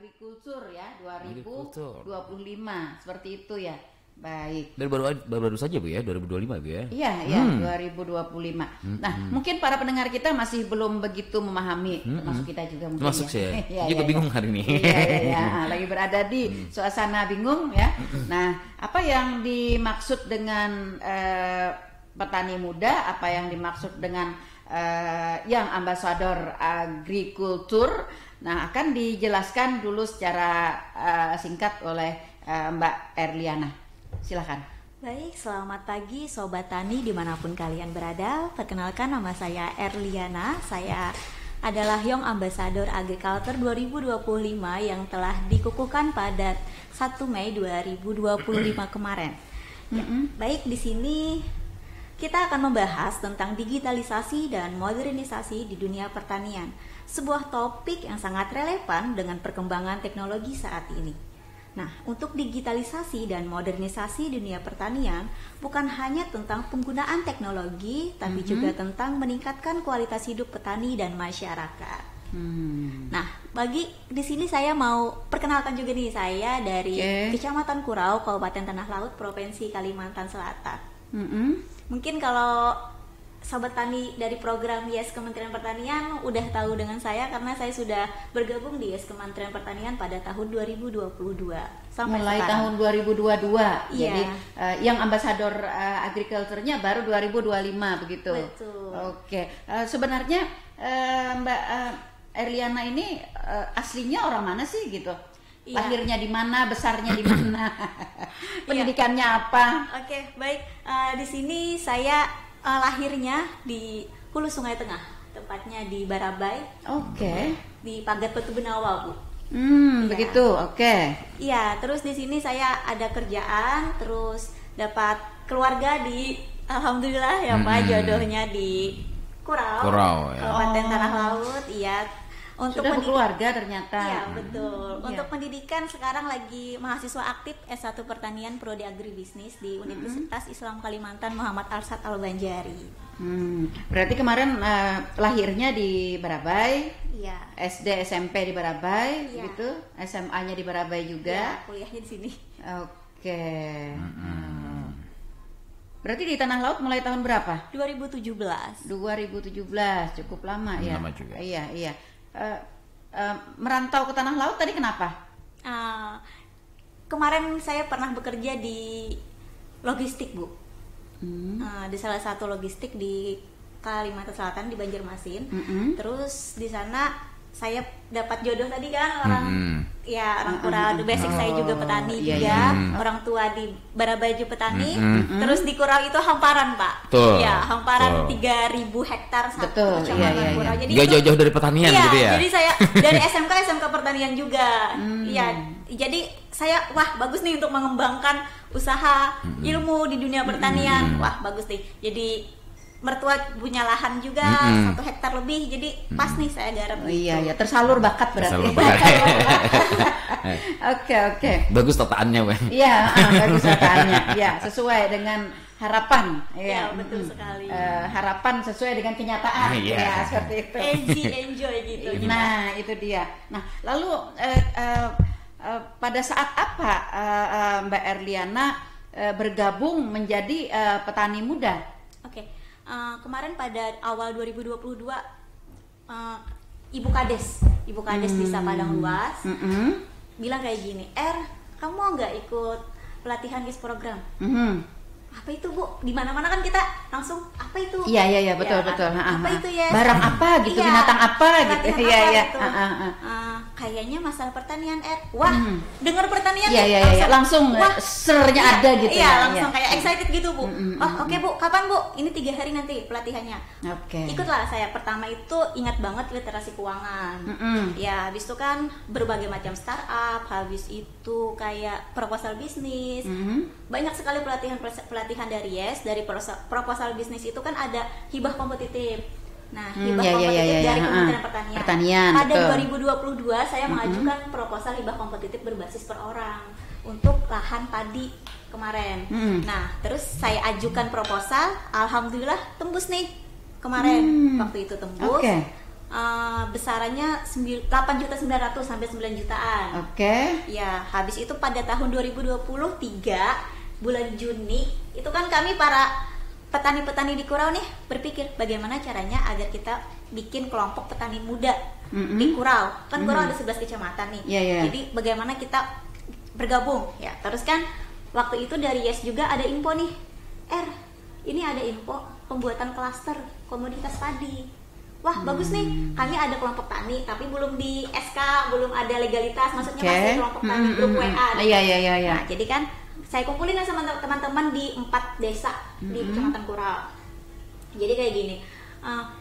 Agrikultur ya Agrikultur. 2025 seperti itu ya. Baik. Dan baru saja Bu ya, 2025 Bu ya. Iya, 2025. Nah, mungkin para pendengar kita masih belum begitu memahami, termasuk kita juga mungkin. Termasuk saya. Juga bingung hari ini. Iya, lagi berada di suasana bingung ya. Nah, apa yang dimaksud dengan petani muda? Apa yang dimaksud dengan yang ambasador agrikultur? Nah, akan dijelaskan dulu secara singkat oleh Mbak Erliana. Silakan. Baik, selamat pagi Sobat Tani dimanapun kalian berada. Perkenalkan, nama saya Erliana. Saya adalah Young Ambassador Agriculture 2025 yang telah dikukuhkan pada 1 Mei 2025 kemarin. Baik, di sini kita akan membahas tentang digitalisasi dan modernisasi di dunia pertanian. Sebuah topik yang sangat relevan dengan perkembangan teknologi saat ini. Nah, untuk digitalisasi dan modernisasi dunia pertanian bukan hanya tentang penggunaan teknologi, tapi juga tentang meningkatkan kualitas hidup petani dan masyarakat. Nah, di sini saya mau perkenalkan juga nih, saya dari Kecamatan Kurau, Kabupaten Tanah Laut, Provinsi Kalimantan Selatan. Mungkin kalau Sobat Tani dari program YES Kementerian Pertanian udah tahu dengan saya karena saya sudah bergabung di YES Kementerian Pertanian pada tahun 2022 sampai mulai sekarang. tahun 2022. Iya. Jadi yang ambasador agriculture-nya baru 2025 begitu. Betul. Oke. Sebenarnya Mbak Erliana ini aslinya orang mana sih gitu? Iya. Lahirnya di mana, besarnya di mana? Pendidikannya apa? Oke, baik. Di sini saya lahirnya di Hulu Sungai Tengah, tepatnya di Barabai. Oke. Di Pagat Batu Benawa, Bu. Ya. Begitu. Oke. Iya, terus di sini saya ada kerjaan, terus dapat keluarga di alhamdulillah ya Pak, jodohnya di Kurau, ya. Kabupaten Tanah Laut. Iya. Untuk sudah berkeluarga ternyata. Iya, betul. Iya. Untuk pendidikan sekarang lagi mahasiswa aktif S1 Pertanian Prodi Agribisnis di Universitas Islam Kalimantan Muhammad Arsad Al-Banjari. Berarti kemarin lahirnya di Barabai. Iya. SD SMP di Barabai, Iya. gitu. SMA-nya di Barabai juga. Ya, kuliahnya di sini. Oke. Berarti di Tanah Laut mulai tahun berapa? 2017. 2017, cukup lama ya. Lama juga. Iya. Merantau ke Tanah Laut tadi kenapa? Kemarin saya pernah bekerja di logistik, Bu. Di salah satu logistik di Kalimantan Selatan di Banjarmasin. Terus di sana saya dapat jodoh tadi kan orang Kurau, basic saya juga petani juga, orang tua di Barabai juga petani. Terus di Kurau itu hamparan, Pak. Betul. Ya, hamparan 3.000 hektar satu kecamatan Kurau. Jadi gak jauh-jauh dari pertanian gitu ya. Jadi saya dari SMK pertanian juga. Iya, jadi saya bagus nih untuk mengembangkan usaha ilmu di dunia pertanian. Wah, bagus nih. Jadi mertua punya lahan juga 1 hektar lebih, jadi pas nih saya garap. Iya, tersalur bakat berarti. Oke. Bagus tataannya, Wen. Iya, bagus tataannya. Ya, sesuai dengan harapan. Iya, betul sekali. Harapan sesuai dengan kenyataan. Ya, seperti itu. Enjoy gitu. Nah, itu dia. Nah, lalu pada saat apa Mbak Erliana bergabung menjadi petani muda? Oke. Kemarin pada awal 2022 Ibu Kades Desa Padang Luas bilang kayak gini, kamu mau nggak ikut pelatihan YES program? Apa itu, Bu? Di mana-mana kan kita langsung apa itu? Iya, betul. Apa itu YES? Barang apa gitu, binatang apa gitu. Iya. Kayaknya masalah pertanian, Wah, dengar pertanian Iya, langsung sernya ada gitu. Iya, langsung kayak excited gitu, Bu. Oke, Bu, kapan, Bu? Ini 3 hari nanti pelatihannya. Oke. Ikutlah saya. Pertama itu ingat banget literasi keuangan. Ya, habis itu kan berbagai macam startup, habis itu kayak proposal bisnis. Banyak sekali pelatihan dari YES. Dari proposal bisnis itu kan ada hibah kompetitif. Nah, hibah kompetitif dari Kementerian Pertanian. Pada betul. 2022 saya mengajukan proposal hibah kompetitif berbasis per orang untuk lahan padi kemarin. Nah, terus saya ajukan proposal, alhamdulillah tembus nih kemarin. Waktu itu tembus. besarannya 8.900.000 sampai 9 jutaan. Oke. Ya, habis itu pada tahun 2023 bulan Juni itu kan kami para petani-petani di Kurau nih berpikir bagaimana caranya agar kita bikin kelompok petani muda di Kurau. Kan Kurau ada 11 kecamatan nih. Jadi bagaimana kita bergabung ya. Terus kan waktu itu dari Yes juga ada info nih. Ini ada info pembuatan klaster komoditas padi. Wah, bagus nih. Kami ada kelompok tani tapi belum di SK, belum ada legalitas. Maksudnya masih kelompok tani grup WA. Iya. Nah, jadi kan saya kumpulin sama teman-teman di 4 desa di Kecamatan Kurau. Jadi kayak gini,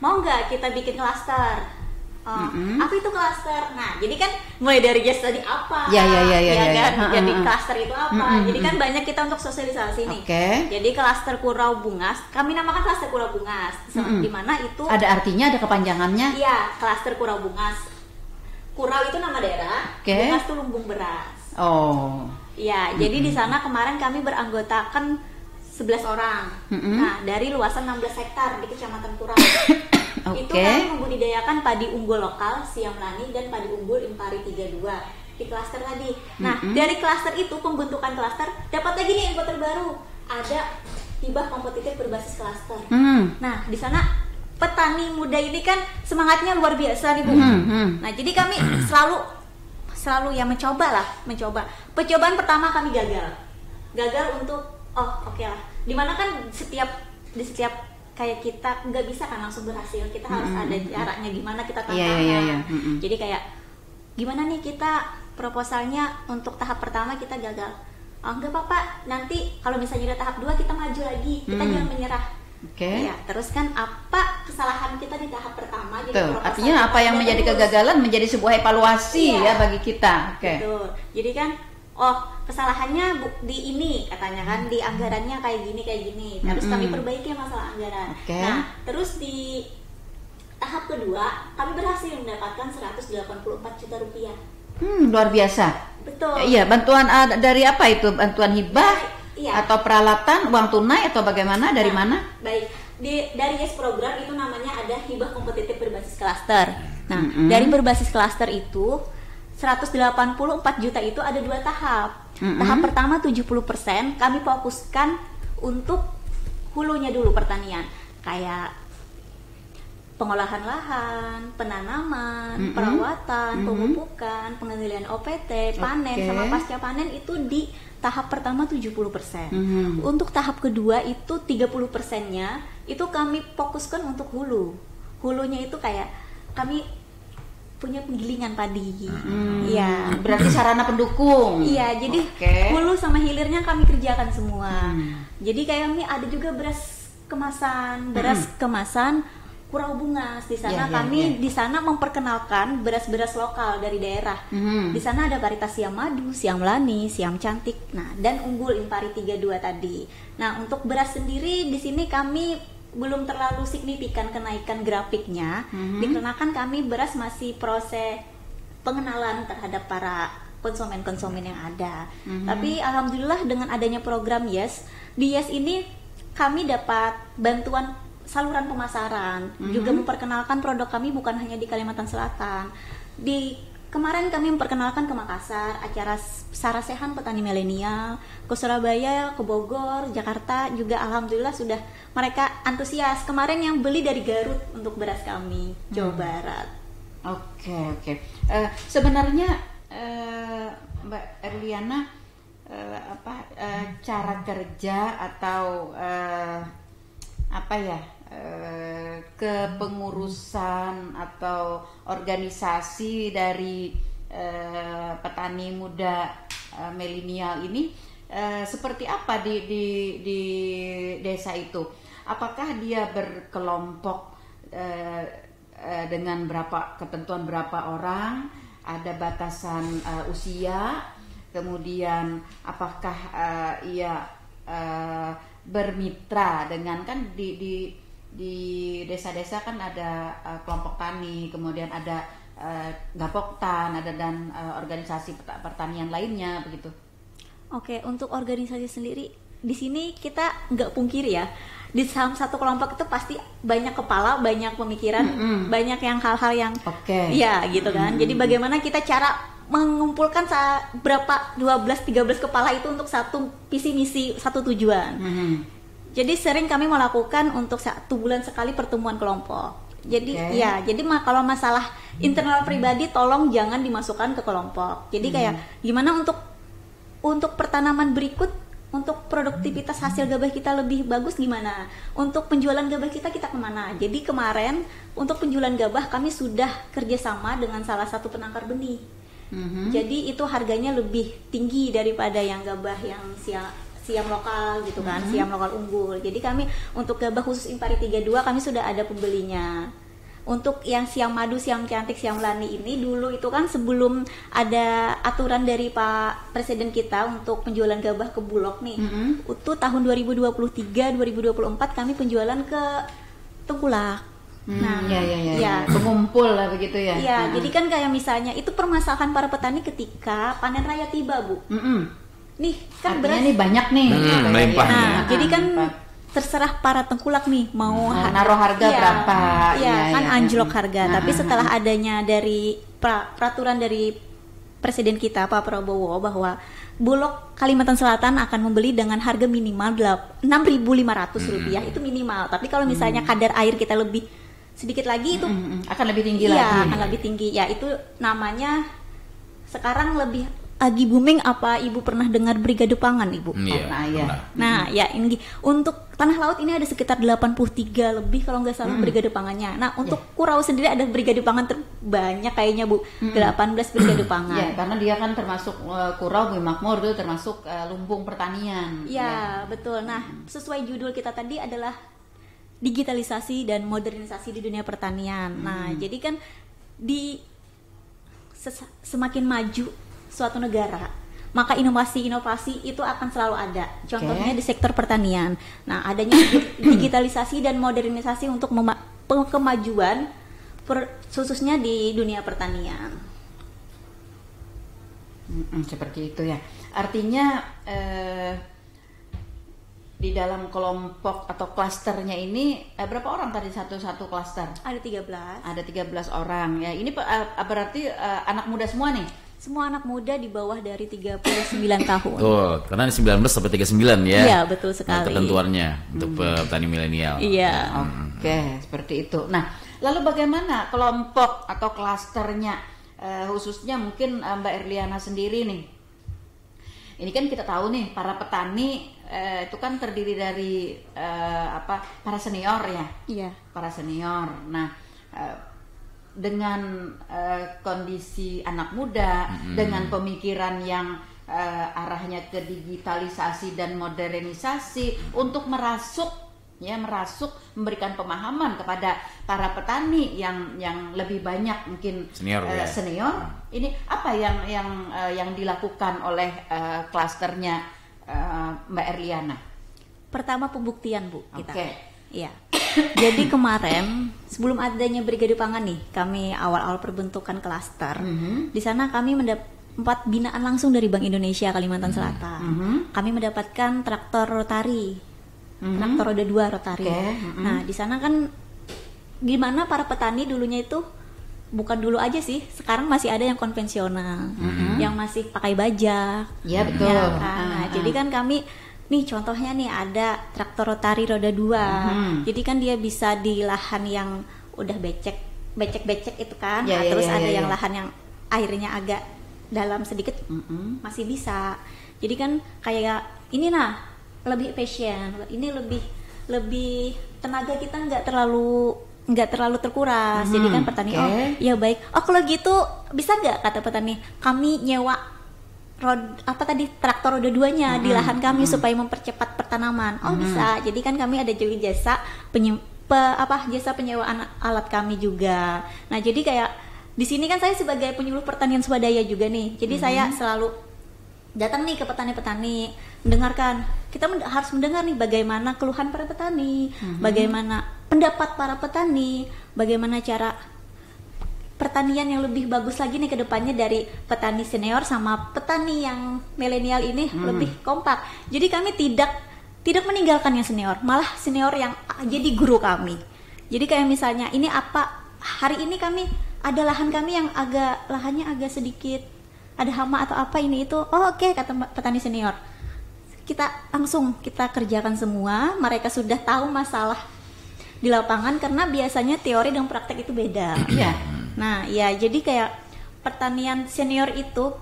mau nggak kita bikin klaster? Apa itu klaster? Nah, jadi kan mulai dari Yes tadi apa? Ya kan? Jadi klaster itu apa? Jadi kan banyak kita untuk sosialisasi nih. Jadi klaster Kurau Bungas, kami namakan klaster Kurau Bungas. Di mana itu ada artinya, ada kepanjangannya? Iya, klaster Kurau Bungas. Kurau itu nama daerah, Bungas itu lumbung beras. Oh. Ya, jadi di sana kemarin kami beranggotakan 11 orang. Nah, dari luasan 16 hektar di Kecamatan Kurau. Itu kami membudidayakan padi unggul lokal, siam lani, dan padi unggul Impari 32 di klaster tadi. Nah, dari klaster itu, pembentukan klaster, dapat lagi nih info terbaru. Ada hibah kompetitif berbasis klaster. Nah, di sana petani muda ini kan semangatnya luar biasa nih, Bu. Nah, jadi kami selalu ya mencoba. Percobaan pertama kami gagal untuk oke lah. Dimana kan di setiap kayak kita nggak bisa kan langsung berhasil, kita harus ada caranya gimana kita tantangan. Jadi kayak gimana nih kita proposalnya untuk tahap pertama kita gagal. Nggak apa-apa, nanti kalau misalnya udah tahap 2 kita maju lagi, kita jangan menyerah. Ya, terus kan apa kesalahan kita di tahap pertama? Jadi artinya apa yang menjadi kegagalan menjadi sebuah evaluasi ya bagi kita. Betul. Jadi kan, kesalahannya di ini katanya kan, di anggarannya kayak gini. Terus kami perbaiki masalah anggaran. Nah, terus di tahap kedua kami berhasil mendapatkan 184 juta rupiah. Luar biasa. Betul. Iya, bantuan dari apa itu? Bantuan hibah? Atau peralatan, uang tunai atau bagaimana? Dari mana? Baik, dari Yes program itu namanya ada hibah kompetitif berbasis klaster. Nah, dari berbasis klaster itu 184 juta itu ada 2 tahap. Tahap pertama 70% kami fokuskan untuk hulunya dulu pertanian, kayak pengolahan lahan, penanaman, perawatan, pemupukan, pengendalian OPT, panen sama pasca panen itu di tahap pertama 70%. Untuk tahap kedua itu 30%-nya itu kami fokuskan untuk hulu. Hulunya itu kayak kami punya penggilingan padi. Iya, berarti sarana pendukung. Iya, jadi hulu sama hilirnya kami kerjakan semua. Jadi kayak kami ada juga beras kemasan Kurau Bungas. Di sana di sana memperkenalkan beras-beras lokal dari daerah. Di sana ada varietas siam madu, siam lani, siam cantik, dan unggul Impari 32 tadi. Nah, untuk beras sendiri di sini kami belum terlalu signifikan kenaikan grafiknya, dikarenakan kami beras masih proses pengenalan terhadap para konsumen-konsumen yang ada. Tapi alhamdulillah dengan adanya program Yes, di Yes ini kami dapat bantuan saluran pemasaran, juga memperkenalkan produk kami bukan hanya di Kalimantan Selatan. Kemarin kami memperkenalkan ke Makassar, acara Sarasehan Petani Milenial, ke Surabaya, ke Bogor, Jakarta juga alhamdulillah sudah mereka antusias. Kemarin yang beli dari Garut untuk beras kami, Jawa Barat. Oke. Sebenarnya Mbak Erliana, cara kerja atau kepengurusan atau organisasi dari petani muda milenial ini seperti apa di desa itu? Apakah dia berkelompok dengan ketentuan berapa orang? Ada batasan usia? Kemudian apakah ia bermitra dengan, kan di desa-desa kan ada kelompok tani, kemudian ada Gapoktan, ada dan organisasi pertanian lainnya begitu. Oke, untuk organisasi sendiri di sini kita nggak pungkiri ya, di dalam satu kelompok itu pasti banyak kepala, banyak pemikiran, banyak yang hal-hal yang ya gitu kan. Jadi bagaimana kita cara mengumpulkan berapa 12-13 kepala itu untuk satu visi misi, satu tujuan. Jadi sering kami melakukan untuk 1 bulan sekali pertemuan kelompok. Jadi jadi kalau masalah internal pribadi tolong jangan dimasukkan ke kelompok. Jadi kayak gimana untuk pertanaman berikut, untuk produktivitas hasil gabah kita lebih bagus gimana? Untuk penjualan gabah kita kemana? Jadi kemarin untuk penjualan gabah kami sudah kerjasama dengan salah satu penangkar benih. Jadi itu harganya lebih tinggi daripada yang gabah yang siam lokal gitu kan, siam lokal unggul. Jadi kami untuk gabah khusus Impari 32 kami sudah ada pembelinya. Untuk yang siam madu, siam cantik, siam lani ini dulu itu kan sebelum ada aturan dari Pak Presiden kita untuk penjualan gabah ke Bulog nih. Itu tahun 2023, 2024 kami penjualan ke Tengkulak. Pengumpul lah begitu ya. Iya, jadi kan kayak misalnya itu permasalahan para petani ketika panen raya tiba, Bu. Nih kan beras nih banyak nih. Jadi kan terserah para tengkulak nih mau naruh harga berapa. Anjlok harga. Tapi setelah adanya dari peraturan dari Presiden kita Pak Prabowo bahwa Bulog Kalimantan Selatan akan membeli dengan harga minimal Rp6.500 itu minimal. Tapi kalau misalnya kadar air kita lebih sedikit lagi itu akan lebih tinggi lagi. Akan lebih tinggi. Ya itu namanya sekarang lagi booming. Apa Ibu pernah dengar brigade pangan, Ibu? Nah, ya ini untuk tanah laut ini ada sekitar 83 lebih kalau nggak salah brigade pangannya. Nah, untuk Kurau sendiri ada brigade pangan terbanyak kayaknya, Bu. 18 brigade pangan. Ya, karena dia kan termasuk Kurau Bumi Makmur itu termasuk lumbung pertanian. Ya, betul. Nah, sesuai judul kita tadi adalah digitalisasi dan modernisasi di dunia pertanian. Nah, jadi kan semakin maju suatu negara, maka inovasi-inovasi itu akan selalu ada. Contohnya di sektor pertanian. Nah, adanya digitalisasi dan modernisasi untuk kemajuan khususnya di dunia pertanian. Seperti itu ya. Artinya di dalam kelompok atau klasternya ini berapa orang tadi satu klaster? Ada 13. Ada 13 orang ya. Ini berarti anak muda semua nih? Semua anak muda di bawah dari 39 tahun. Oh, karena 19 sampai 39 ya. Iya, betul sekali. Ketentuannya untuk petani milenial. Iya. Oke, seperti itu. Nah, lalu bagaimana kelompok atau klasternya khususnya mungkin Mbak Erliana sendiri nih? Ini kan kita tahu nih para petani itu kan terdiri dari para senior ya. Iya. Para senior. Nah, dengan kondisi anak muda, dengan pemikiran yang arahnya ke digitalisasi dan modernisasi untuk merasuk memberikan pemahaman kepada para petani yang lebih banyak mungkin senior. Ini apa yang dilakukan oleh klasternya Mbak Erliana? Pertama pembuktian, Bu, kita. Iya. Jadi kemarin sebelum adanya brigade pangan nih, kami awal-awal perbentukan klaster. Di sana kami mendapat binaan langsung dari Bank Indonesia Kalimantan Selatan. Kami mendapatkan traktor rotari, traktor roda 2 rotari. Nah, di sana kan gimana para petani dulunya itu bukan dulu aja sih, sekarang masih ada yang konvensional, yang masih pakai bajak. Iya, betul. Ya, kan? Nah, jadi kan kami nih contohnya nih ada traktor rotari roda 2. Jadi kan dia bisa di lahan yang udah becek itu kan. Terus ada yang lahan yang airnya agak dalam sedikit masih bisa. Jadi kan kayak ini lebih efisien. Ini lebih tenaga kita nggak terlalu terkuras. Jadi kan petani ya baik. Oh kalau gitu bisa nggak kata petani kami nyewa traktor roda 2-nya di lahan kami supaya mempercepat pertanaman. Bisa. Jadi kan kami ada juga jasa penyewaan alat kami juga. Nah, jadi kayak di sini kan saya sebagai penyuluh pertanian swadaya juga nih. Jadi saya selalu datang nih ke petani-petani, mendengarkan. Kita harus mendengar nih bagaimana keluhan para petani, bagaimana pendapat para petani, bagaimana cara pertanian yang lebih bagus lagi nih ke depannya dari petani senior sama petani yang milenial ini lebih kompak. Jadi kami tidak tidak meninggalkan yang senior, malah senior yang jadi guru kami. Jadi kayak misalnya ini apa, hari ini kami ada lahan kami yang lahannya agak sedikit ada hama atau apa ini itu, oke, kata petani senior, kita kerjakan semua. Mereka sudah tahu masalah di lapangan karena biasanya teori dan praktek itu beda. Iya. Nah, ya jadi kayak pertanian senior itu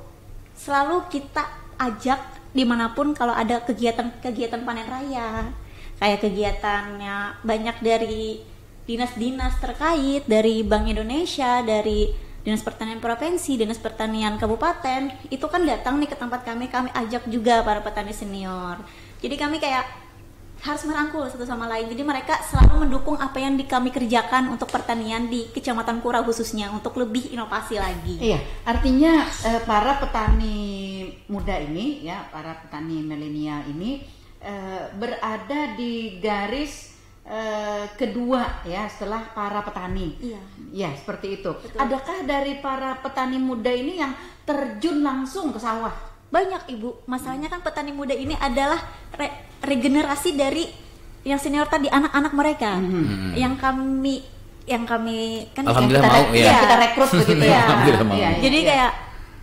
selalu kita ajak dimanapun kalau ada kegiatan panen raya, kayak kegiatannya banyak dari dinas-dinas terkait, dari Bank Indonesia, dari Dinas Pertanian Provinsi, Dinas Pertanian Kabupaten, itu kan datang nih ke tempat kami ajak juga para petani senior. Jadi kami kayak harus merangkul satu sama lain. Jadi mereka selalu mendukung apa yang kami kerjakan untuk pertanian di Kecamatan Kura khususnya untuk lebih inovasi lagi. Iya, artinya para petani muda ini ya, para petani milenial ini berada di garis kedua ya setelah para petani. Iya. Ya, seperti itu. Betul. Adakah dari para petani muda ini yang terjun langsung ke sawah? Banyak Ibu, masalahnya kan petani muda ini adalah regenerasi dari yang senior tadi, anak-anak mereka. Yang kami kan Alhamdulillah mau ya. Kita rekrut begitu ya. Alhamdulillah mau. Jadi kayak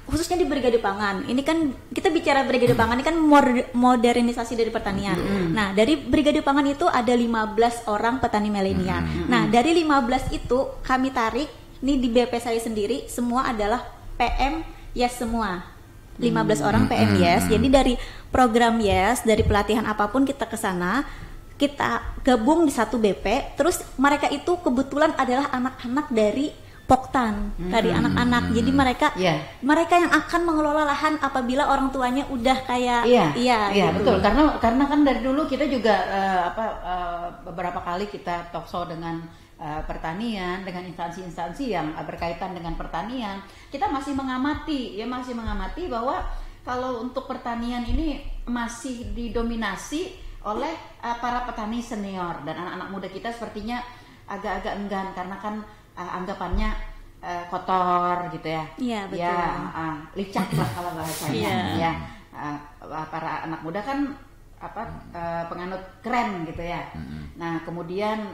khususnya di Brigade Pangan. Ini kan kita bicara Brigade Pangan ini kan modernisasi dari pertanian. Nah, dari Brigade Pangan itu ada 15 orang petani milenial. Nah, dari 15 itu kami tarik nih di BP saya sendiri semua adalah PM Yes semua. 15 orang PM Yes. Jadi dari program Yes, dari pelatihan apapun kita ke sana, kita gabung di satu BP. Terus mereka itu kebetulan adalah anak-anak dari Poktan, dari anak-anak. Jadi mereka yang akan mengelola lahan apabila orang tuanya udah kayak iya gitu. betul. Karena kan dari dulu kita juga beberapa kali kita talk show dengan pertanian, dengan instansi-instansi yang berkaitan dengan pertanian. Kita masih mengamati bahwa kalau untuk pertanian ini masih didominasi oleh para petani senior, dan anak-anak muda kita sepertinya agak-agak enggan karena kan anggapannya kotor gitu ya. Iya, betul. Ya, licak lah kalau bahasanya. Iya. Para anak muda kan penganut keren gitu ya. Nah, kemudian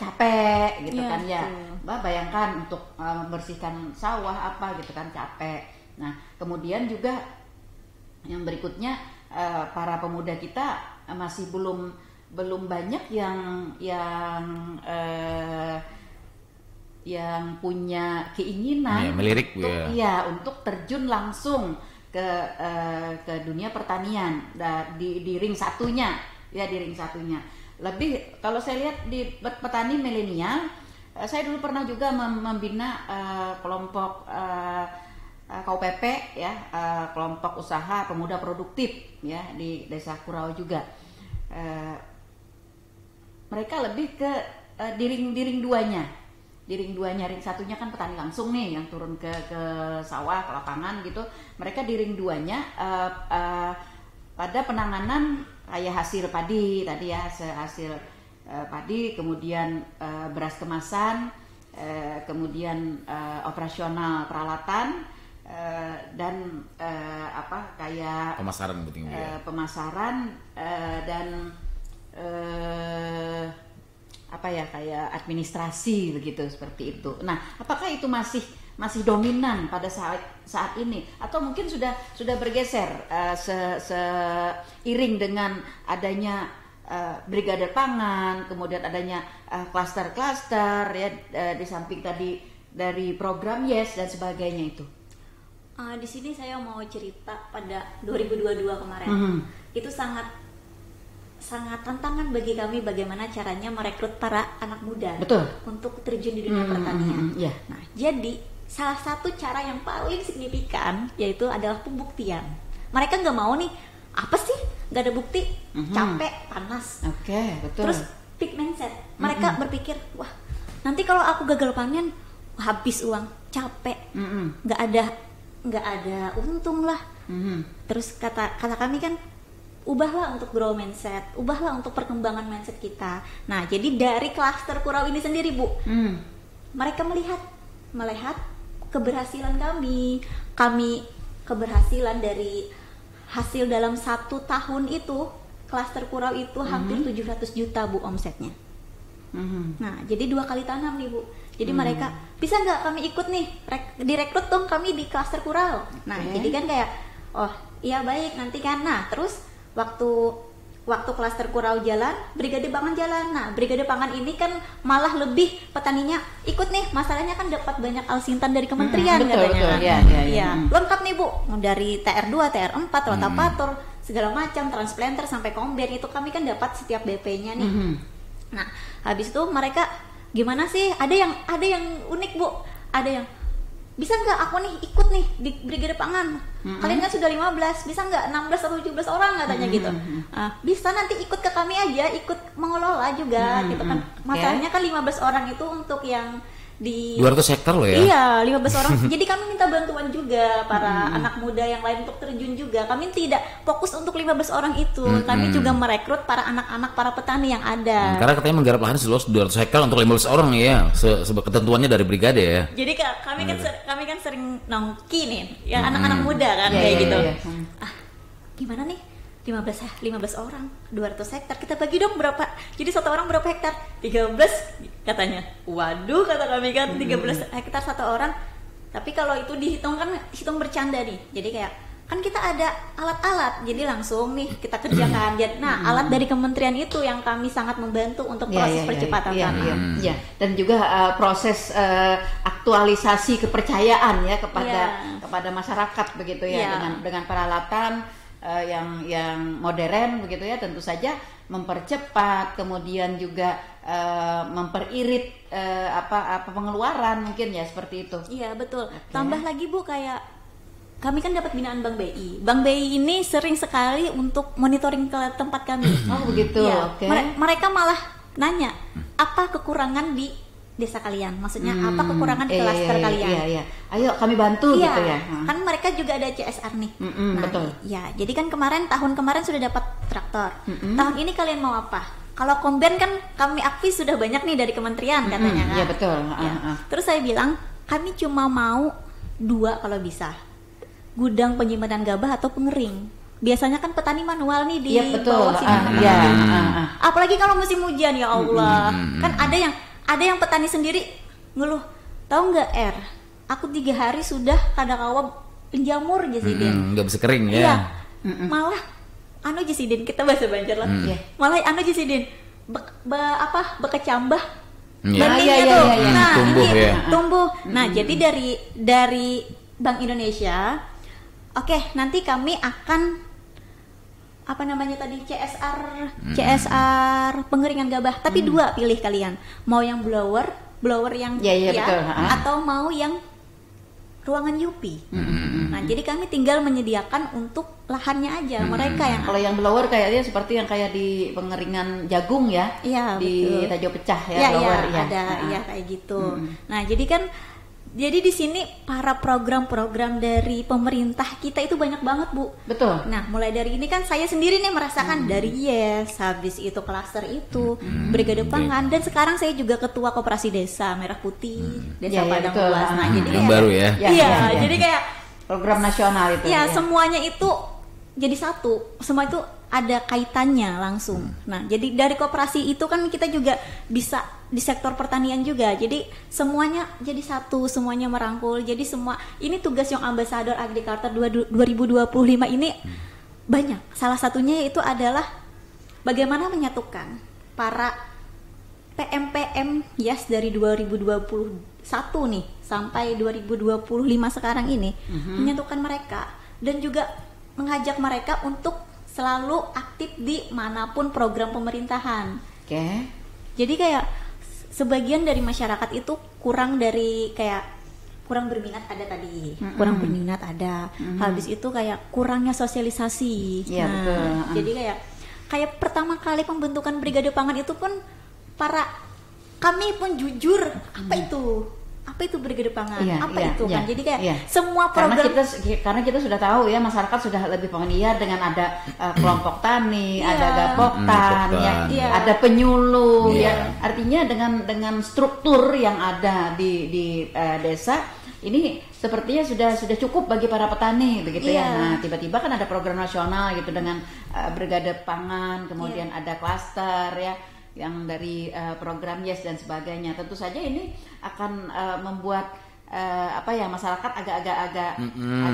capek gitu kan ya. Mbak bayangkan untuk membersihkan sawah apa gitu kan capek. Nah, kemudian juga yang berikutnya para pemuda kita masih belum banyak yang punya keinginan melirik untuk terjun langsung ke dunia pertanian di ring satunya. Lebih kalau saya lihat di petani milenial, saya dulu pernah juga membina kelompok KUPP ya, kelompok usaha pemuda produktif ya di Desa Kurau juga. Mereka lebih ke ring duanya. Di ring satunya kan petani langsung nih yang turun ke sawah, ke lapangan gitu. Mereka di ring duanya pada penanganan kayak hasil padi tadi ya, hasil padi, kemudian beras kemasan, kemudian operasional peralatan, dan kayak pemasaran dan kayak administrasi begitu, seperti itu. Nah, apakah itu masih dominan pada saat ini atau mungkin sudah bergeser seiring dengan adanya Brigade Pangan, kemudian adanya klaster-klaster ya, di samping tadi dari program Yes dan sebagainya itu? Di sini saya mau cerita pada 2022 kemarin. Itu sangat tantangan bagi kami bagaimana caranya merekrut para anak muda. Betul. Untuk terjun di dunia pertanian. Yeah. Nah, jadi salah satu cara yang paling signifikan yaitu adalah pembuktian. Mereka nggak mau nih, apa sih nggak ada bukti, capek, panas. Oke, betul. Terus fixed mindset. Mereka berpikir, wah nanti kalau aku gagal panen habis uang, capek, nggak ada untung lah. Terus kata kami kan, ubahlah untuk grow mindset, ubahlah untuk perkembangan mindset kita. Nah, jadi dari klaster Kurau ini sendiri, Bu, mereka melihat keberhasilan kami keberhasilan dari hasil dalam 1 tahun itu klaster Kurau itu hampir 700 juta Bu omsetnya. Nah, jadi 2 kali tanam nih Bu. Jadi mereka bisa nggak kami ikut nih, direkrut dong kami di klaster Kurau. Nah, jadi kan kayak, oh iya baik nanti kan. Nah, terus waktu klaster Kurau jalan, Brigade Pangan jalan. Nah, Brigade Pangan ini kan malah lebih petaninya ikut nih. Masalahnya kan dapat banyak alsintan dari kementerian katanya. Iya, lengkap nih Bu. Dari TR2, TR4, rotapator, segala macam, transplanter sampai kombine itu kami kan dapat setiap BP-nya nih. Nah, habis itu mereka gimana sih? Ada yang unik Bu. Ada yang bisa nggak aku nih ikut nih di Brigade Pangan, kalian kan sudah 15, bisa nggak 16 atau 17 orang katanya gitu. Bisa nanti ikut ke kami aja, ikut mengelola juga gitu kan. Masalahnya kan 15 orang itu untuk yang di 200 hektar loh ya. Iya, 15 orang. Jadi kami minta bantuan juga para anak muda yang lain untuk terjun juga. Kami tidak fokus untuk 15 orang itu. Kami juga merekrut para anak-anak, para petani yang ada. Karena katanya menggarap lahan seluas 200 hektar untuk 15 orang ya. Ketentuannya dari brigade ya. Jadi kami kan sering nongki nih, ya anak-anak muda kan kayak gitu. Gimana nih? 15 orang 200 hektar kita bagi dong berapa, jadi satu orang berapa hektar? 13 katanya. Waduh, kata kami kan 13 hektar satu orang. Tapi kalau itu dihitung kan hitung bercanda nih, jadi kayak kan kita ada alat-alat, jadi langsung nih kita kerjakan. Nah, alat dari kementerian itu yang kami sangat membantu untuk proses percepatan tanam. Dan juga proses aktualisasi kepercayaan ya kepada masyarakat begitu ya, dengan peralatan yang modern begitu ya, tentu saja mempercepat, kemudian juga memperirit pengeluaran mungkin ya, seperti itu. Iya betul. Tambah lagi Bu, kayak kami kan dapat binaan Bank BI. Bank BI ini sering sekali untuk monitoring ke tempat kami. Oh begitu. Ya, mereka malah nanya apa kekurangan di desa kalian, maksudnya apa kekurangan di klaster kalian. Ayo kami bantu gitu ya. Kan mereka juga ada CSR nih. Betul. Ya, jadi kan tahun kemarin sudah dapat traktor. Tahun ini kalian mau apa? Kalau kombine kan kami aktif sudah banyak nih dari kementerian katanya kan. Iya betul. Terus saya bilang kami cuma mau 2 kalau bisa, gudang penyimpanan gabah atau pengering. Biasanya kan petani manual nih di bawah sini. Apalagi kalau musim hujan, ya Allah. Kan ada yang petani sendiri ngeluh, tahu nggak aku 3 hari sudah kadang-kala penjamur Jasidin, nggak bisa kering ya. Iya, malah Jasidin, kita bahasa Banjar lah. Malah Jasidin bekecambah benihnya tuh. Nah, tumbuh. Nah, jadi dari Bank Indonesia, oke, nanti kami akan CSR pengeringan gabah, tapi 2 pilih kalian, mau yang blower yang betul. Atau mau yang ruangan UP. Nah, jadi kami tinggal menyediakan untuk lahannya aja. Mereka yang kalau yang blower kayaknya seperti yang kayak di pengeringan jagung ya, di tajo pecah ya, blower ada kayak gitu. Nah, jadi di sini para program-program dari pemerintah kita itu banyak banget Bu. Betul. Nah, mulai dari ini kan saya sendiri nih merasakan dari habis itu klaster itu, Brigade Pangan, dan sekarang saya juga ketua koperasi desa Merah Putih, Desa Padang Luas. Nah, jadi yang baru ya. Jadi kayak program nasional itu. Ya, semuanya itu jadi satu. Semua itu ada kaitannya langsung. Nah, jadi dari koperasi itu kan kita juga bisa di sektor pertanian juga. Jadi semuanya jadi satu, semuanya merangkul. Jadi semua ini tugas yang Ambassador Agriculture 2025 ini banyak. Salah satunya itu adalah bagaimana menyatukan para PM dari 2021 nih sampai 2025 sekarang ini, menyatukan mereka dan juga mengajak mereka untuk selalu aktif di manapun program pemerintahan. Jadi kayak sebagian dari masyarakat itu kurang berminat ada tadi, kurang berminat ada. Habis itu kayak kurangnya sosialisasi. Betul. Jadi kayak pertama kali pembentukan Brigade Pangan itu pun kami pun jujur apa itu Brigade Pangan, kan. Jadi kayak semua program karena kita sudah tahu ya, masyarakat sudah lebih familiar dengan ada kelompok tani, ada gapoktan, ada penyuluh, ya. Artinya dengan struktur yang ada di desa ini sepertinya sudah cukup bagi para petani begitu ya. Iya. Nah, tiba-tiba kan ada program nasional gitu dengan brigade pangan, kemudian ada klaster ya yang dari program YES dan sebagainya. Tentu saja ini akan membuat masyarakat agak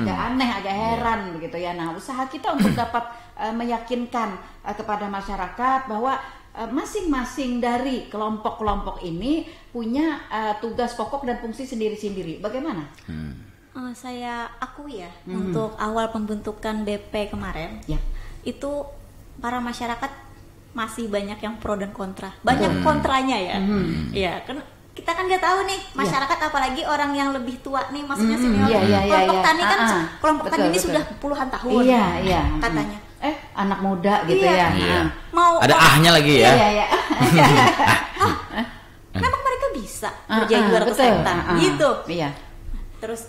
aneh, agak heran begitu ya. Nah, usaha kita untuk dapat meyakinkan kepada masyarakat bahwa masing-masing dari kelompok-kelompok ini punya tugas pokok dan fungsi sendiri-sendiri. Bagaimana? Saya akui ya, untuk awal pembentukan BP kemarin, itu para masyarakat masih banyak yang pro dan kontra, banyak kontranya ya. Ya, kan kita kan nggak tahu nih masyarakat, apalagi orang yang lebih tua nih, maksudnya senior. Kelompok tani kan, kelompok tani ini sudah puluhan tahun, katanya. Anak muda gitu ya. Mau ada ahnya lagi ya. Memang mereka bisa kerja 200 hektar gitu. Iya. Terus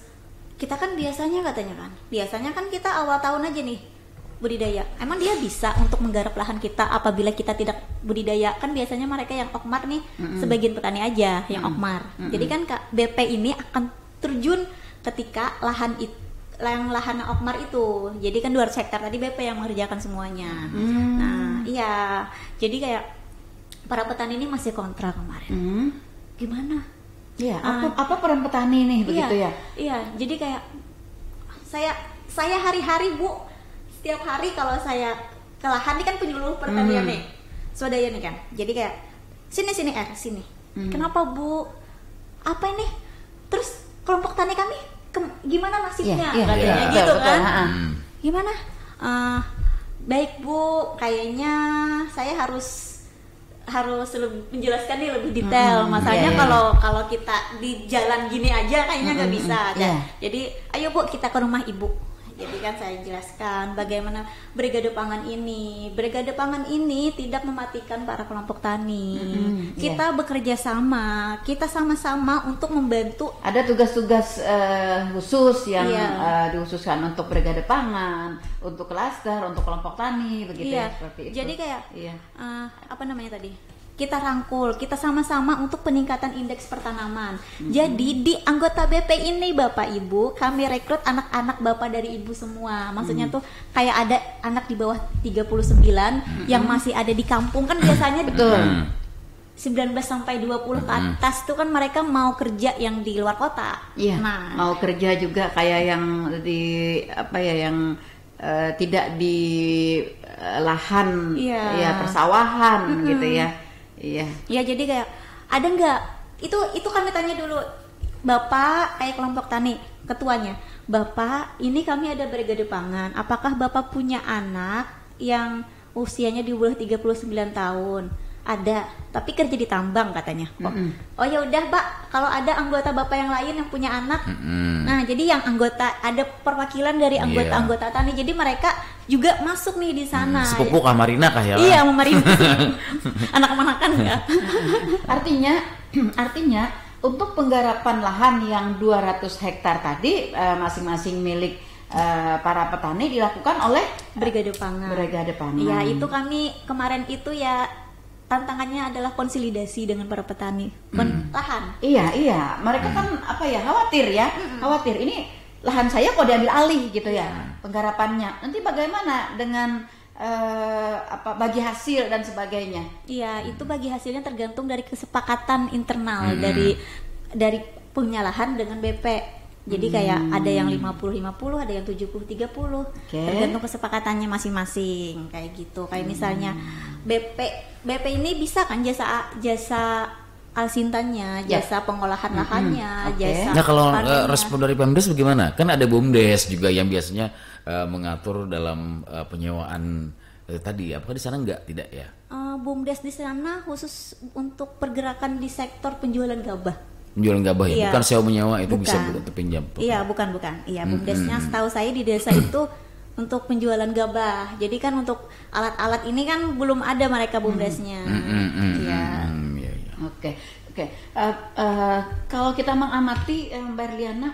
kita kan biasanya kita awal tahun aja nih budidaya. Emang dia bisa untuk menggarap lahan kita apabila kita tidak budidaya? Kan biasanya mereka yang okmar nih, sebagian petani aja yang okmar. Jadi kan BP ini akan terjun ketika lahan okmar itu. Jadi kan 200 hektar tadi BP yang mengerjakan semuanya. Nah, iya. Jadi kayak para petani ini masih kontra kemarin. Gimana? Iya, apa peran petani nih begitu ya? Iya, jadi kayak saya hari-hari Bu, setiap hari kalau saya ke lahan, ini kan penyuluh pertanian nih, swadaya nih kan. Jadi kayak sini sini. Kenapa Bu? Apa ini? Terus kelompok tani kami gimana nasibnya? Katanya gitu kan. Gimana? Baik Bu, kayaknya saya harus menjelaskan nih lebih detail. Masalahnya kalau kita di jalan gini aja kayaknya nggak bisa. Jadi ayo Bu, kita ke rumah Ibu. Jadi kan saya jelaskan bagaimana brigade pangan ini. Brigade pangan ini tidak mematikan para kelompok tani. Kita bekerja sama, kita sama-sama untuk membantu. Ada tugas-tugas khusus yang dikhususkan untuk brigade pangan, untuk klaster, untuk kelompok tani, begitu ya, seperti itu. Jadi kayak kita rangkul, kita sama-sama untuk peningkatan indeks pertanaman. Jadi di anggota BP ini Bapak Ibu, kami rekrut anak-anak Bapak dari Ibu semua. Maksudnya tuh kayak ada anak di bawah 39 yang masih ada di kampung kan biasanya. Betul. 19 sampai 20 ke atas tuh kan mereka mau kerja yang di luar kota. Iya. Nah, mau kerja juga kayak yang di tidak di lahan persawahan gitu ya. Iya. Ya, jadi kayak ada nggak? Itu kami tanya dulu, Bapak kayak kelompok tani, ketuanya, Bapak ini kami ada brigade pangan. Apakah Bapak punya anak yang usianya di bawah 39 tahun? Ada, tapi kerja di tambang katanya. Oh ya udah Pak, kalau ada anggota Bapak yang lain yang punya anak, nah jadi yang anggota ada perwakilan dari anggota tani, jadi mereka juga masuk nih di sana. Sepupu kah Marina kah ya? Iya, Marina. Anak-anakan ya. Artinya untuk penggarapan lahan yang 200 hektar tadi masing-masing milik para petani dilakukan oleh brigade pangan. Ya, itu kami kemarin itu ya tantangannya adalah konsolidasi dengan para petani lahan. Iya, mereka kan khawatir ini lahan saya kok diambil alih gitu ya penggarapannya. Nanti bagaimana dengan bagi hasil dan sebagainya? Iya, itu bagi hasilnya tergantung dari kesepakatan internal dari punya lahan dengan BP. Jadi kayak ada yang 50-50, ada yang 70-30, tergantung kesepakatannya masing-masing kayak gitu. Kayak misalnya BP ini bisa kan jasa alsintannya, jasa pengolahan lahannya, jasa. Nah kalau respon dari Pemdes bagaimana? Kan ada BUMDes juga yang biasanya mengatur dalam penyewaan tadi. Apakah di sana tidak ya? BUMDes di sana khusus untuk pergerakan di sektor penjualan gabah. Penjualan gabah ya, bukan sewa menyewa itu bukan. Bisa terpinjam. Iya, bukan. Iya, BUMDesnya setahu saya di desa itu untuk penjualan gabah. Jadi kan untuk alat-alat ini kan belum ada mereka BUMDesnya. Iya. Oke. Kalau kita mengamati Mbak Erliana,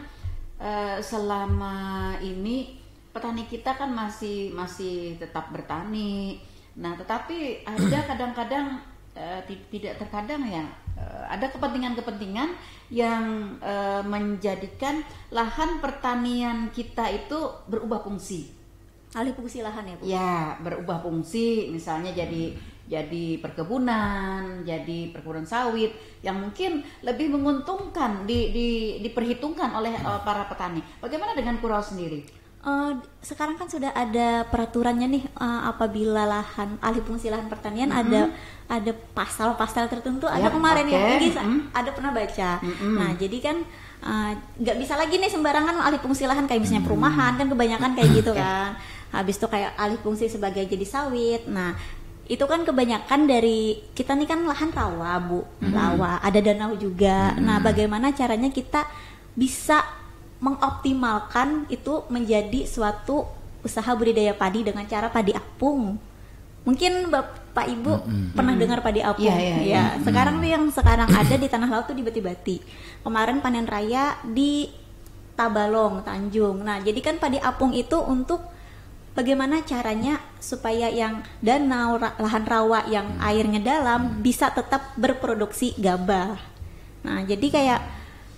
selama ini petani kita kan masih tetap bertani. Nah, tetapi ada kadang-kadang tidak terkadang ya ada kepentingan-kepentingan yang menjadikan lahan pertanian kita itu berubah fungsi. Alih fungsi lahan ya Bu? Ya, berubah fungsi, misalnya jadi perkebunan, jadi perkebunan sawit yang mungkin lebih menguntungkan diperhitungkan oleh para petani. Bagaimana dengan Kurau sendiri? Sekarang kan sudah ada peraturannya nih, apabila lahan alih fungsi lahan pertanian ada pasal-pasal tertentu. Ada kemarin ada pernah baca. Nah jadi kan nggak bisa lagi nih sembarangan alih fungsi lahan kayak misalnya perumahan kan kebanyakan kayak gitu kan. Habis itu kayak alih fungsi sebagai jadi sawit. Nah itu kan kebanyakan dari kita nih kan lahan rawa Bu, rawa, ada danau juga. Nah bagaimana caranya kita bisa mengoptimalkan itu menjadi suatu usaha budidaya padi dengan cara padi apung. Mungkin Bapak Ibu pernah dengar padi apung? Ya. Sekarang tuh yang sekarang ada di Tanah Laut tuh di Bati-Bati. Kemarin panen raya di Tabalong, Tanjung. Nah, jadi kan padi apung itu untuk bagaimana caranya supaya yang danau, lahan rawa yang airnya dalam bisa tetap berproduksi gabah. Nah, jadi kayak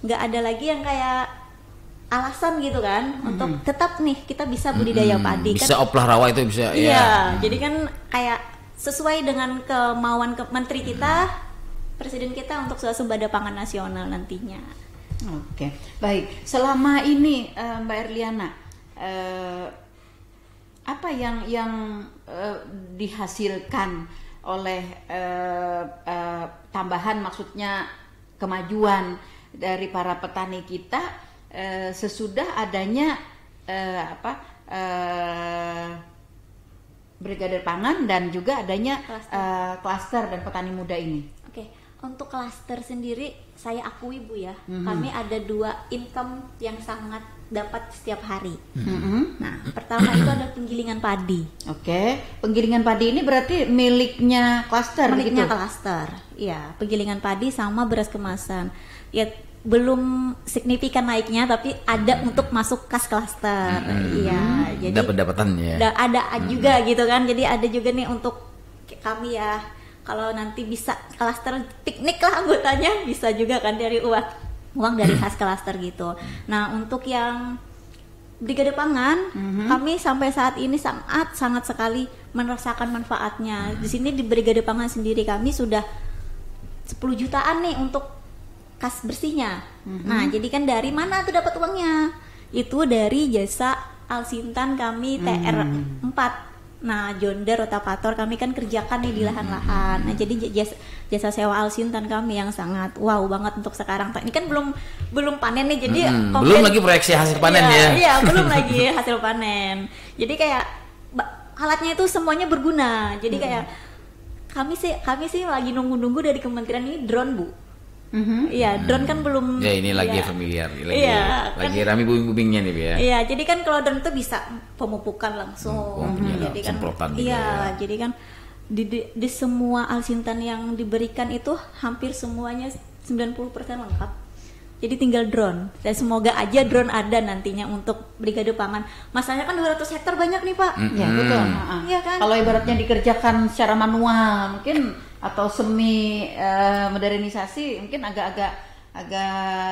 nggak ada lagi yang kayak alasan gitu kan untuk tetap nih kita bisa budidaya padi bisa kan, oplah rawa itu bisa jadi kan kayak sesuai dengan kemauan menteri kita, presiden kita untuk swasembada pangan nasional nantinya. Oke, baik. Selama ini Mbak Erliana, apa yang dihasilkan oleh tambahan, maksudnya kemajuan dari para petani kita sesudah adanya Brigade Pangan dan juga adanya klaster dan petani muda ini? Oke, untuk klaster sendiri saya akui Bu ya, kami ada 2 income yang sangat dapat setiap hari. Nah, pertama itu ada penggilingan padi. Oke, penggilingan padi ini berarti miliknya klaster, miliknya begitu? klaster. Iya, penggilingan padi sama beras kemasan. Ya belum signifikan naiknya, tapi ada untuk masuk kas klaster. Iya, jadi dapat-dapatannya. Ada juga gitu kan. Jadi ada juga nih untuk kami ya. Kalau nanti bisa klaster piknik lah anggotanya, bisa juga kan dari uang dari khas klaster gitu. Nah, untuk yang Brigade Pangan, kami sampai saat ini sangat sekali merasakan manfaatnya. Di sini di Brigade Pangan sendiri kami sudah 10 jutaan nih untuk kas bersihnya. Nah, jadi kan dari mana tuh dapat uangnya? Itu dari jasa Alsintan kami TR4. Nah, Jonda Rotavator kami kan kerjakan nih di lahan-lahan. Nah, jadi jasa sewa Alsintan kami yang sangat wow banget untuk sekarang. Ini kan belum panen nih, jadi belum lagi proyeksi hasil panen ya. Iya, belum lagi hasil panen. Jadi kayak alatnya itu semuanya berguna. Jadi kayak kami sih lagi nunggu dari kementerian ini drone Bu. Iya, drone kan belum. Ya ini lagi familiar, lagi rame booming-boomingnya nih ya. Iya, jadi kan kalau drone itu bisa pemupukan langsung. Jadi kan, jadi kan di semua Alsintan yang diberikan itu hampir semuanya 90% lengkap. Jadi tinggal drone. Dan semoga aja drone ada nantinya untuk Brigade Pangan. Masalahnya kan 200 hektar banyak nih Pak. Ya betul. Iya kan. Kalau ibaratnya dikerjakan secara manual, mungkin atau semi modernisasi mungkin agak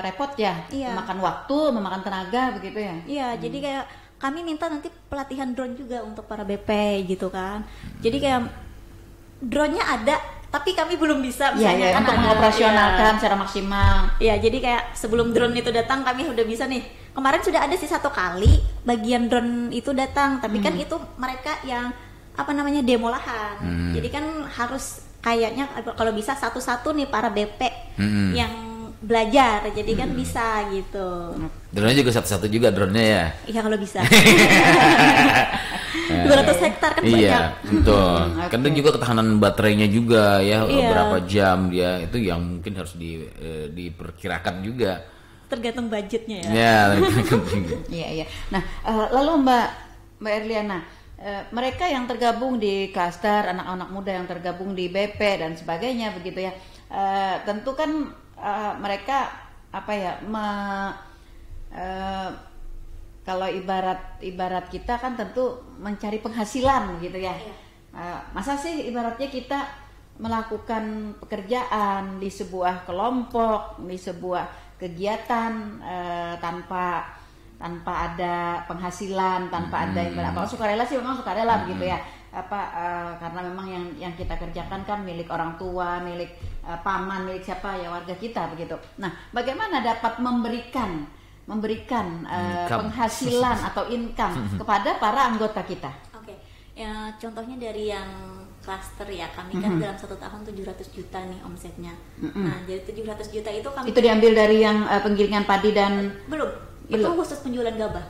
repot ya, memakan waktu, memakan tenaga begitu ya. Iya, jadi kayak kami minta nanti pelatihan drone juga untuk para BP gitu kan. Jadi kayak drone-nya ada, tapi kami belum bisa misalnya kan untuk mengoperasionalkan secara maksimal. Iya, jadi kayak sebelum drone itu datang kami udah bisa nih. Kemarin sudah ada sih 1 kali bagian drone itu datang, tapi kan itu mereka yang demo lahan. Jadi kan harus kayaknya kalau bisa satu-satu nih para BP yang belajar, jadi kan bisa gitu. Drone-nya juga satu-satu juga drone-nya ya? Iya kalau bisa. 200 hektar kan banyak. Iya, betul. Kadang juga ketahanan baterainya juga ya, berapa jam dia, itu yang mungkin harus diperkirakan juga. Tergantung budgetnya ya. Iya. Nah, lalu Mbak Erliana, mereka yang tergabung di klaster, anak-anak muda yang tergabung di BP dan sebagainya begitu ya, tentu kan mereka kalau ibarat kita kan tentu mencari penghasilan gitu ya. Masa sih ibaratnya kita melakukan pekerjaan di sebuah kelompok, di sebuah kegiatan tanpa ada penghasilan, tanpa ada apa sukarela sih memang sukarela begitu ya. Karena memang yang kita kerjakan kan milik orang tua, milik paman, milik siapa ya, warga kita begitu. Nah, bagaimana dapat memberikan penghasilan atau income kepada para anggota kita? Oke. Ya, contohnya dari yang klaster ya, kami kan dalam 1 tahun 700 juta nih omsetnya. Nah, jadi 700 juta itu kami itu diambil dari yang penggilingan padi dan belum. Itu khusus penjualan gabah.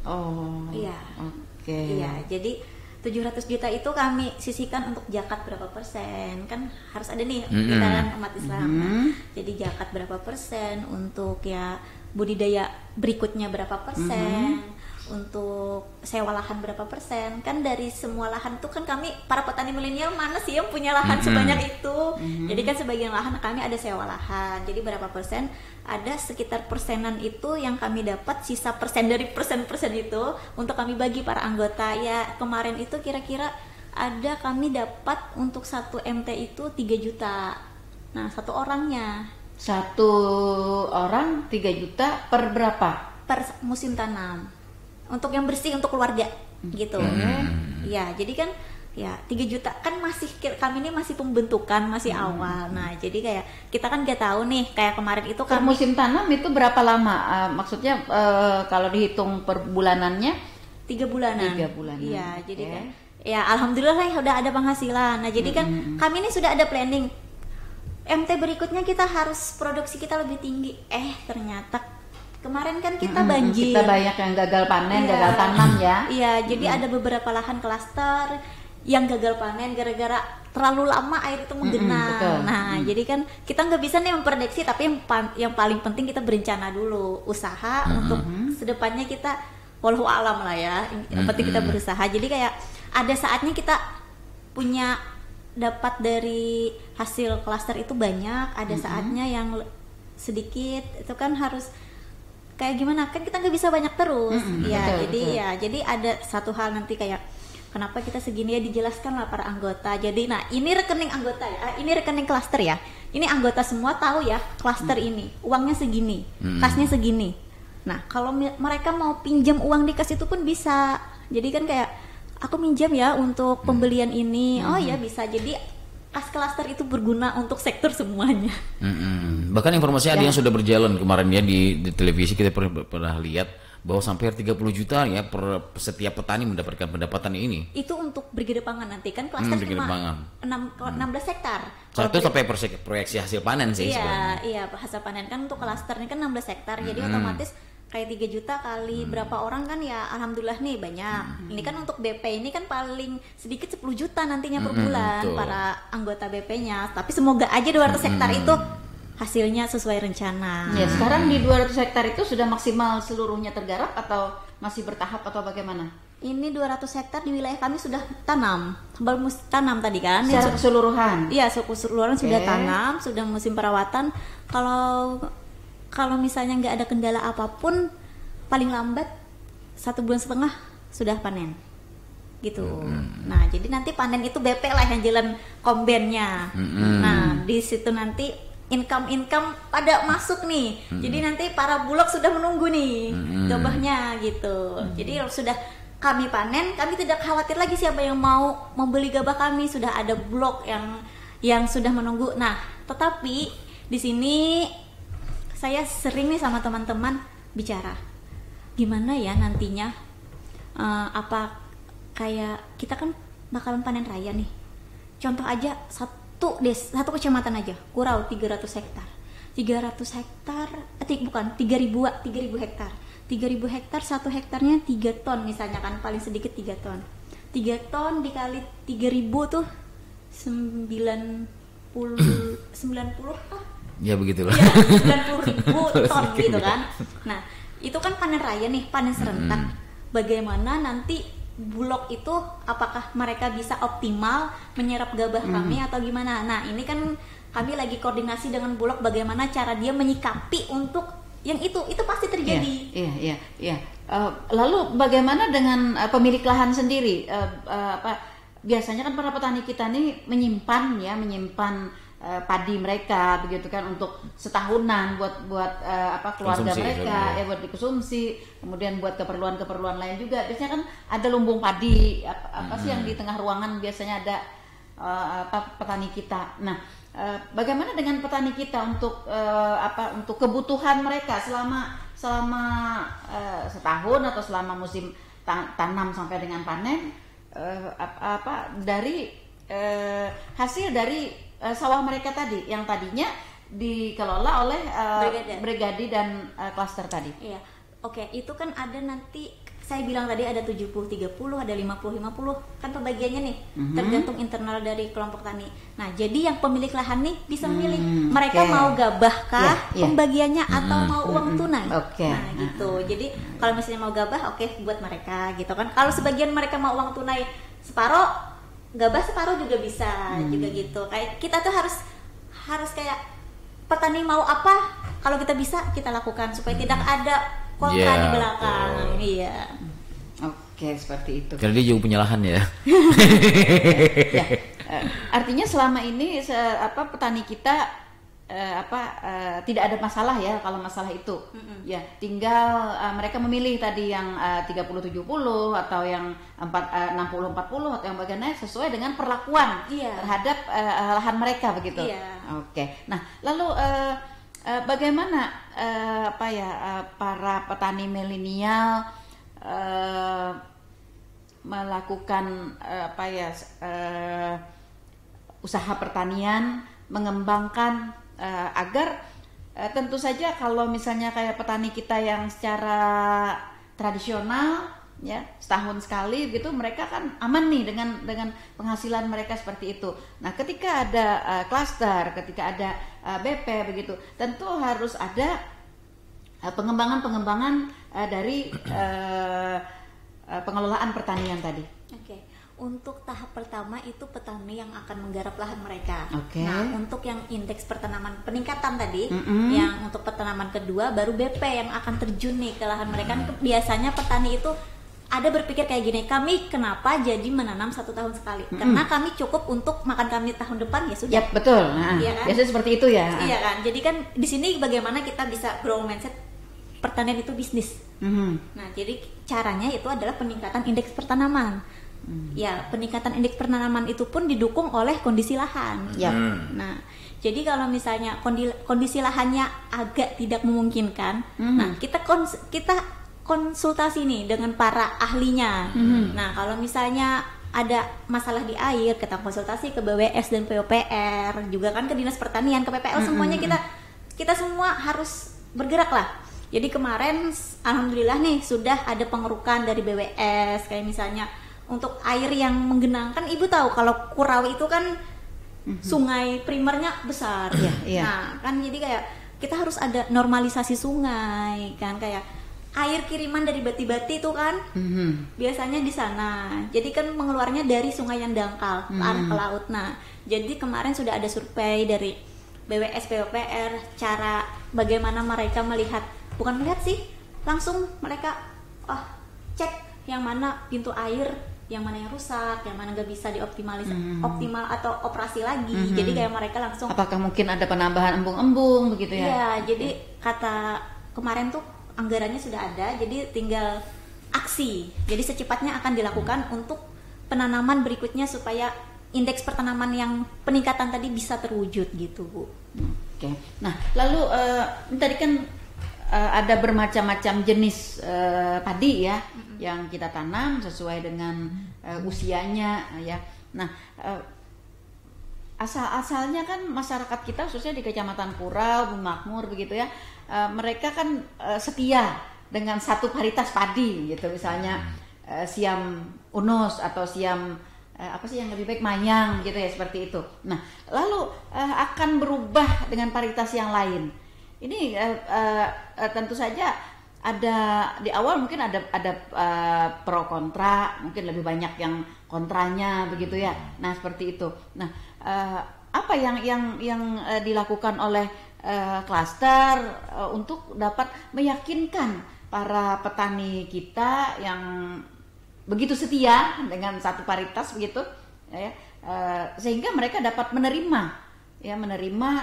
Oh. Iya. Oke. Iya, jadi 700 juta itu kami sisihkan untuk zakat berapa persen, kan harus ada nih kita kan umat Islam. Nah, jadi zakat berapa persen, untuk ya budidaya berikutnya berapa persen, untuk sewa lahan berapa persen. Kan dari semua lahan itu kan kami para petani milenial mana sih yang punya lahan sebanyak itu. Jadi kan sebagian lahan kami ada sewa lahan, jadi berapa persen, ada sekitar persenan itu yang kami dapat, sisa persen dari persen-persen itu untuk kami bagi para anggota. Ya kemarin itu kira-kira ada kami dapat untuk 1 MT itu 3 juta. Nah, 1 orangnya. 1 orang 3 juta per berapa? Per musim tanam. Untuk yang bersih untuk keluarga gitu. Ya, jadi kan ya 3 juta kan masih, kami ini masih pembentukan, masih awal. Nah, jadi kayak kita kan gak tahu nih, kayak kemarin itu Per musim tanam itu berapa lama? Maksudnya kalau dihitung per bulanannya 3 bulanan. 3 bulanan. Iya, jadi kan ya alhamdulillah lah udah ada penghasilan. Nah, jadi kan kami ini sudah ada planning. MT berikutnya kita harus produksi kita lebih tinggi. Ternyata kemarin kan kita banjir. Kita banyak yang gagal panen, gagal tanam ya. Iya, jadi ada beberapa lahan klaster yang gagal panen gara-gara terlalu lama air itu menggenang. Nah, jadi kan kita nggak bisa nih memprediksi, tapi yang paling penting kita berencana dulu, usaha untuk sedepannya kita walau alam lah ya. Yang penting kita berusaha. Jadi kayak ada saatnya kita punya dapat dari hasil klaster itu banyak, ada saatnya yang sedikit. Itu kan harus kayak gimana, kan kita nggak bisa banyak terus. Jadi ada satu hal nanti kayak kenapa kita segini ya, dijelaskan lah para anggota. Jadi nah ini rekening anggota ya, ini rekening klaster ya, ini anggota semua tahu ya klaster ini uangnya segini, kasnya segini. Nah kalau mereka mau pinjam uang di kas itu pun bisa. Jadi kan kayak aku minjam ya untuk pembelian ini, oh ya bisa. Jadi kas klaster itu berguna untuk sektor semuanya. Bahkan informasinya ada yang sudah berjalan kemarin ya di televisi, kita pernah lihat bahwa sampai 30 juta ya per setiap petani mendapatkan pendapatan ini. Itu untuk brigade pangan nanti kan klaster cuma 16 hektar. Itu sampai proyeksi hasil panen sih sebenarnya. Iya, hasil panen kan untuk klaster ini kan 16 hektar. Jadi otomatis kayak 3 juta kali berapa orang kan ya alhamdulillah nih banyak. Ini kan untuk BP ini kan paling sedikit 10 juta nantinya per bulan para anggota BP-nya. Tapi semoga aja 200 hektar itu hasilnya sesuai rencana. Ya, sekarang di 200 hektar itu sudah maksimal seluruhnya tergarap atau masih bertahap atau bagaimana? Ini 200 hektar di wilayah kami sudah tanam. Tanam tadi kan? Secara keseluruhan? Iya, keseluruhan sudah tanam, sudah musim perawatan. Kalau misalnya nggak ada kendala apapun, paling lambat 1,5 bulan sudah panen. Gitu. Nah, jadi nanti panen itu BP lah yang jalan kombennya. Nah, di situ nanti income pada masuk nih. Jadi nanti para bulog sudah menunggu nih gabahnya gitu. Jadi sudah kami panen, kami tidak khawatir lagi siapa yang mau membeli gabah kami, sudah ada bulog yang sudah menunggu. Nah, tetapi di sini saya sering nih sama teman-teman bicara gimana ya nantinya apa kayak kita kan bakalan panen raya nih. Contoh aja satu kecamatan aja, Kurau 300 hektar. 300 hektar, 3.000 hektar. 3.000 hektar, 1 hektarnya 3 ton misalnya kan, paling sedikit 3 ton. 3 ton dikali 3.000 tuh 90 Ya begitulah. Ya, 90.000 ton gitu kan. Nah, itu kan panen raya nih, panen serentak. Bagaimana nanti Bulog itu apakah mereka bisa optimal menyerap gabah kami atau gimana? Nah, ini kan kami lagi koordinasi dengan Bulog bagaimana cara dia menyikapi untuk yang itu pasti terjadi. Iya. Lalu bagaimana dengan pemilik lahan sendiri? biasanya kan para petani kita nih menyimpan padi mereka begitu kan untuk setahunan buat keluarga Konsumsi, mereka ya buat dikonsumsi, kemudian buat keperluan lain juga. Biasanya kan ada lumbung padi apa sih yang di tengah ruangan biasanya ada petani kita. Nah, bagaimana dengan petani kita untuk untuk kebutuhan mereka selama setahun atau selama musim tanam sampai dengan panen, dari hasil dari sawah mereka tadi yang tadinya dikelola oleh Brigadi dan klaster tadi. Iya. Oke, itu kan ada nanti saya bilang tadi ada 70-30, ada 50-50 kan pembagiannya nih, tergantung internal dari kelompok tani. Nah, jadi yang pemilik lahan nih bisa memilih mereka mau gabahkah pembagiannya atau mau uang tunai. Nah, gitu. Jadi kalau misalnya mau gabah, oke, buat mereka gitu kan. Kalau sebagian mereka mau uang tunai separuh, gabah separuh juga bisa juga gitu. Kayak kita tuh harus kayak petani mau apa, kalau kita bisa kita lakukan supaya tidak ada kontra di belakang. Iya. Oke, seperti itu. Karena dia juga punya lahan ya. Ya, artinya selama ini petani kita tidak ada masalah ya kalau masalah itu. Ya, tinggal mereka memilih tadi yang 30-70 atau yang 60-40 atau yang bagaimana sesuai dengan perlakuan terhadap lahan mereka begitu. Oke. Nah, lalu bagaimana para petani milenial melakukan usaha pertanian, mengembangkan agar tentu saja kalau misalnya kayak petani kita yang secara tradisional ya setahun sekali gitu, mereka kan aman nih dengan penghasilan mereka seperti itu. Nah, ketika ada klaster, ketika ada BP begitu, tentu harus ada pengembangan dari pengelolaan pertanian tadi. Oke. Untuk tahap pertama itu petani yang akan menggarap lahan mereka. Nah, untuk yang indeks pertanaman peningkatan tadi, yang untuk pertanaman kedua baru BP yang akan terjun nih ke lahan mereka. Biasanya petani itu ada berpikir kayak gini, kami kenapa jadi menanam 1 tahun sekali? Karena kami cukup untuk makan kami tahun depan, ya sudah. Ya, betul. Iya kan? Biasanya seperti itu ya. Iya kan. Jadi kan di sini bagaimana kita bisa grow mindset pertanian itu bisnis. Nah, jadi caranya itu adalah peningkatan indeks pertanaman. Ya, peningkatan indeks pertanaman itu pun didukung oleh kondisi lahan. Nah, jadi kalau misalnya kondisi lahannya agak tidak memungkinkan, nah kita konsultasi nih dengan para ahlinya. Nah, kalau misalnya ada masalah di air, kita konsultasi ke BWS dan PUPR, juga kan ke Dinas Pertanian, ke PPL, semuanya kita semua harus bergerak lah. Jadi kemarin alhamdulillah nih sudah ada pengerukan dari BWS, kayak misalnya untuk air yang menggenangkan, Ibu tahu kalau Kurawi itu kan sungai primernya besar. Nah, kan jadi kayak kita harus ada normalisasi sungai kan, kayak air kiriman dari Bati-Bati itu kan biasanya di sana. Jadi kan mengeluarnya dari sungai yang dangkal ke arah ke laut. Nah, jadi kemarin sudah ada survei dari BWS PUPR cara bagaimana mereka melihat, bukan melihat sih, langsung mereka cek yang mana pintu air, yang mana yang rusak, yang mana nggak bisa optimal atau operasi lagi. Jadi kayak mereka langsung, apakah mungkin ada penambahan embung-embung begitu ya? Iya, jadi kata kemarin tuh anggarannya sudah ada, jadi tinggal aksi. Jadi secepatnya akan dilakukan untuk penanaman berikutnya supaya indeks pertanaman yang peningkatan tadi bisa terwujud gitu, Bu. Oke. Nah, lalu tadi kan ada bermacam-macam jenis padi ya yang kita tanam sesuai dengan usianya ya. Nah, asal-asalnya kan masyarakat kita khususnya di Kecamatan Kurau, Bumi Makmur begitu ya, mereka kan setia dengan satu varietas padi gitu, misalnya siam unus atau siam apa sih yang lebih baik manyang gitu ya, seperti itu. Nah, lalu akan berubah dengan varietas yang lain. Ini tentu saja ada di awal mungkin ada pro kontra, mungkin lebih banyak yang kontranya begitu ya. Nah, seperti itu. Nah, apa yang dilakukan oleh klaster untuk dapat meyakinkan para petani kita yang begitu setia dengan satu varietas begitu ya, sehingga mereka dapat menerima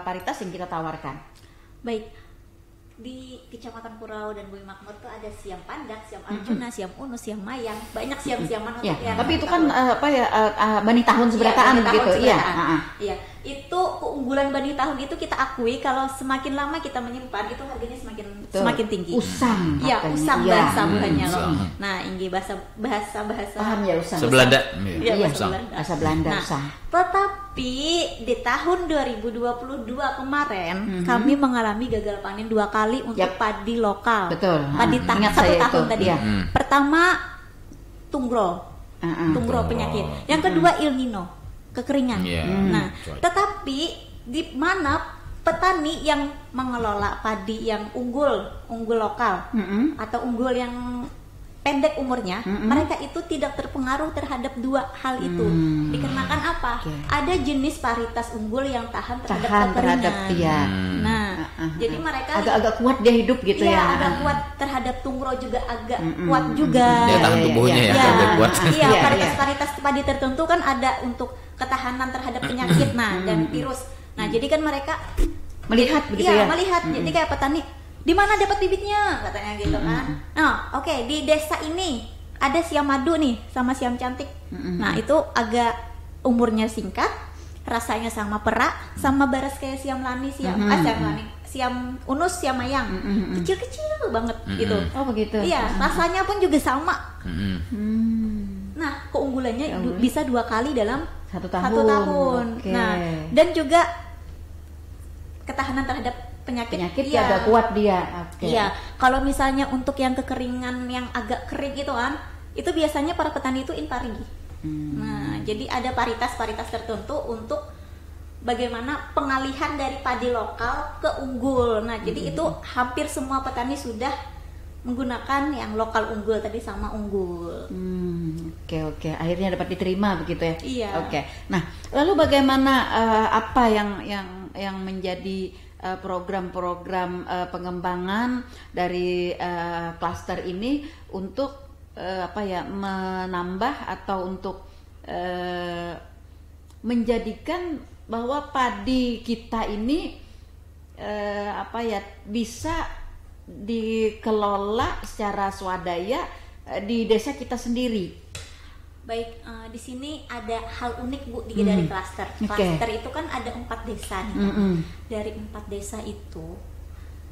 paritas yang kita tawarkan. Baik, di Kecamatan Kurau dan Bumi Makmur tuh ada Siam Pandak, Siam Arjuna, Siam Unus, Siam Mayang, banyak siam-siaman Ya, yang tapi itu kan bani tahun seberataan gitu. Iya. Iya, itu keunggulan bani tahun itu kita akui kalau semakin lama kita menyimpan itu harganya semakin tinggi. Usang. Iya, katanya. usang Iya. bahasa bukannya loh. Usang. Nah, ini bahasa Paham ya usang. Sebelanda. Iya, Iya, bahasa Belanda. bahasa Belanda Nah, usang. tetapi di tahun 2022 kemarin kami mengalami gagal panen 2 kali untuk Yap. padi lokal. Betul. Padi Ingat satu saya tahun itu. tadi. Iya. Pertama tunggro. Tunggro penyakit. Yang kedua El Nino, kekeringan. Iya. Nah, Cuaca. tetapi di mana petani yang mengelola padi yang unggul lokal atau unggul yang pendek umurnya, mereka itu tidak terpengaruh terhadap 2 hal itu. Dikarenakan apa? Oke. Ada jenis varietas unggul yang tahan terhadap Tahan kekeringan. terhadap dia. Nah, jadi mereka Agak kuat dia hidup gitu iya, ya. agak kuat terhadap tunggro juga agak kuat juga. Daya tahan Iya, tubuhnya iya, ya, Iya, agak kuat. iya, Iya, varietas padi tertentu kan ada untuk ketahanan terhadap penyakit dan virus. Nah, jadi kan mereka Melihat begitu iya, ya. melihat. Jadi kayak petani, di mana dapat bibitnya katanya gitu kan. Nah, oke, di desa ini ada siam madu nih sama siam cantik. Nah, itu agak umurnya singkat, rasanya sama perak, sama baras kayak siam lani, siam lani, siam unus, siam mayang. Kecil-kecil banget gitu. Oh begitu. Iya, rasanya pun juga sama. Nah, keunggulannya Ya ampun. bisa 2 kali dalam 1 1 tahun. Oke. Nah, dan juga ketahanan terhadap penyakit ya agak kuat dia. Oke. Iya, kalau misalnya untuk yang kekeringan yang agak kering itu kan, itu biasanya para petani itu impari. Nah, jadi ada paritas-paritas tertentu untuk bagaimana pengalihan dari padi lokal ke unggul. Nah, jadi itu hampir semua petani sudah menggunakan yang lokal unggul tadi sama unggul. Oke. Akhirnya dapat diterima begitu ya. Iya. Oke. Nah, lalu bagaimana apa yang menjadi program-program pengembangan dari klaster ini untuk menambah atau untuk menjadikan bahwa padi kita ini bisa dikelola secara swadaya di desa kita sendiri. Baik, di sini ada hal unik Bu dari klaster. Klaster itu kan ada 4 desa nih. Dari 4 desa itu,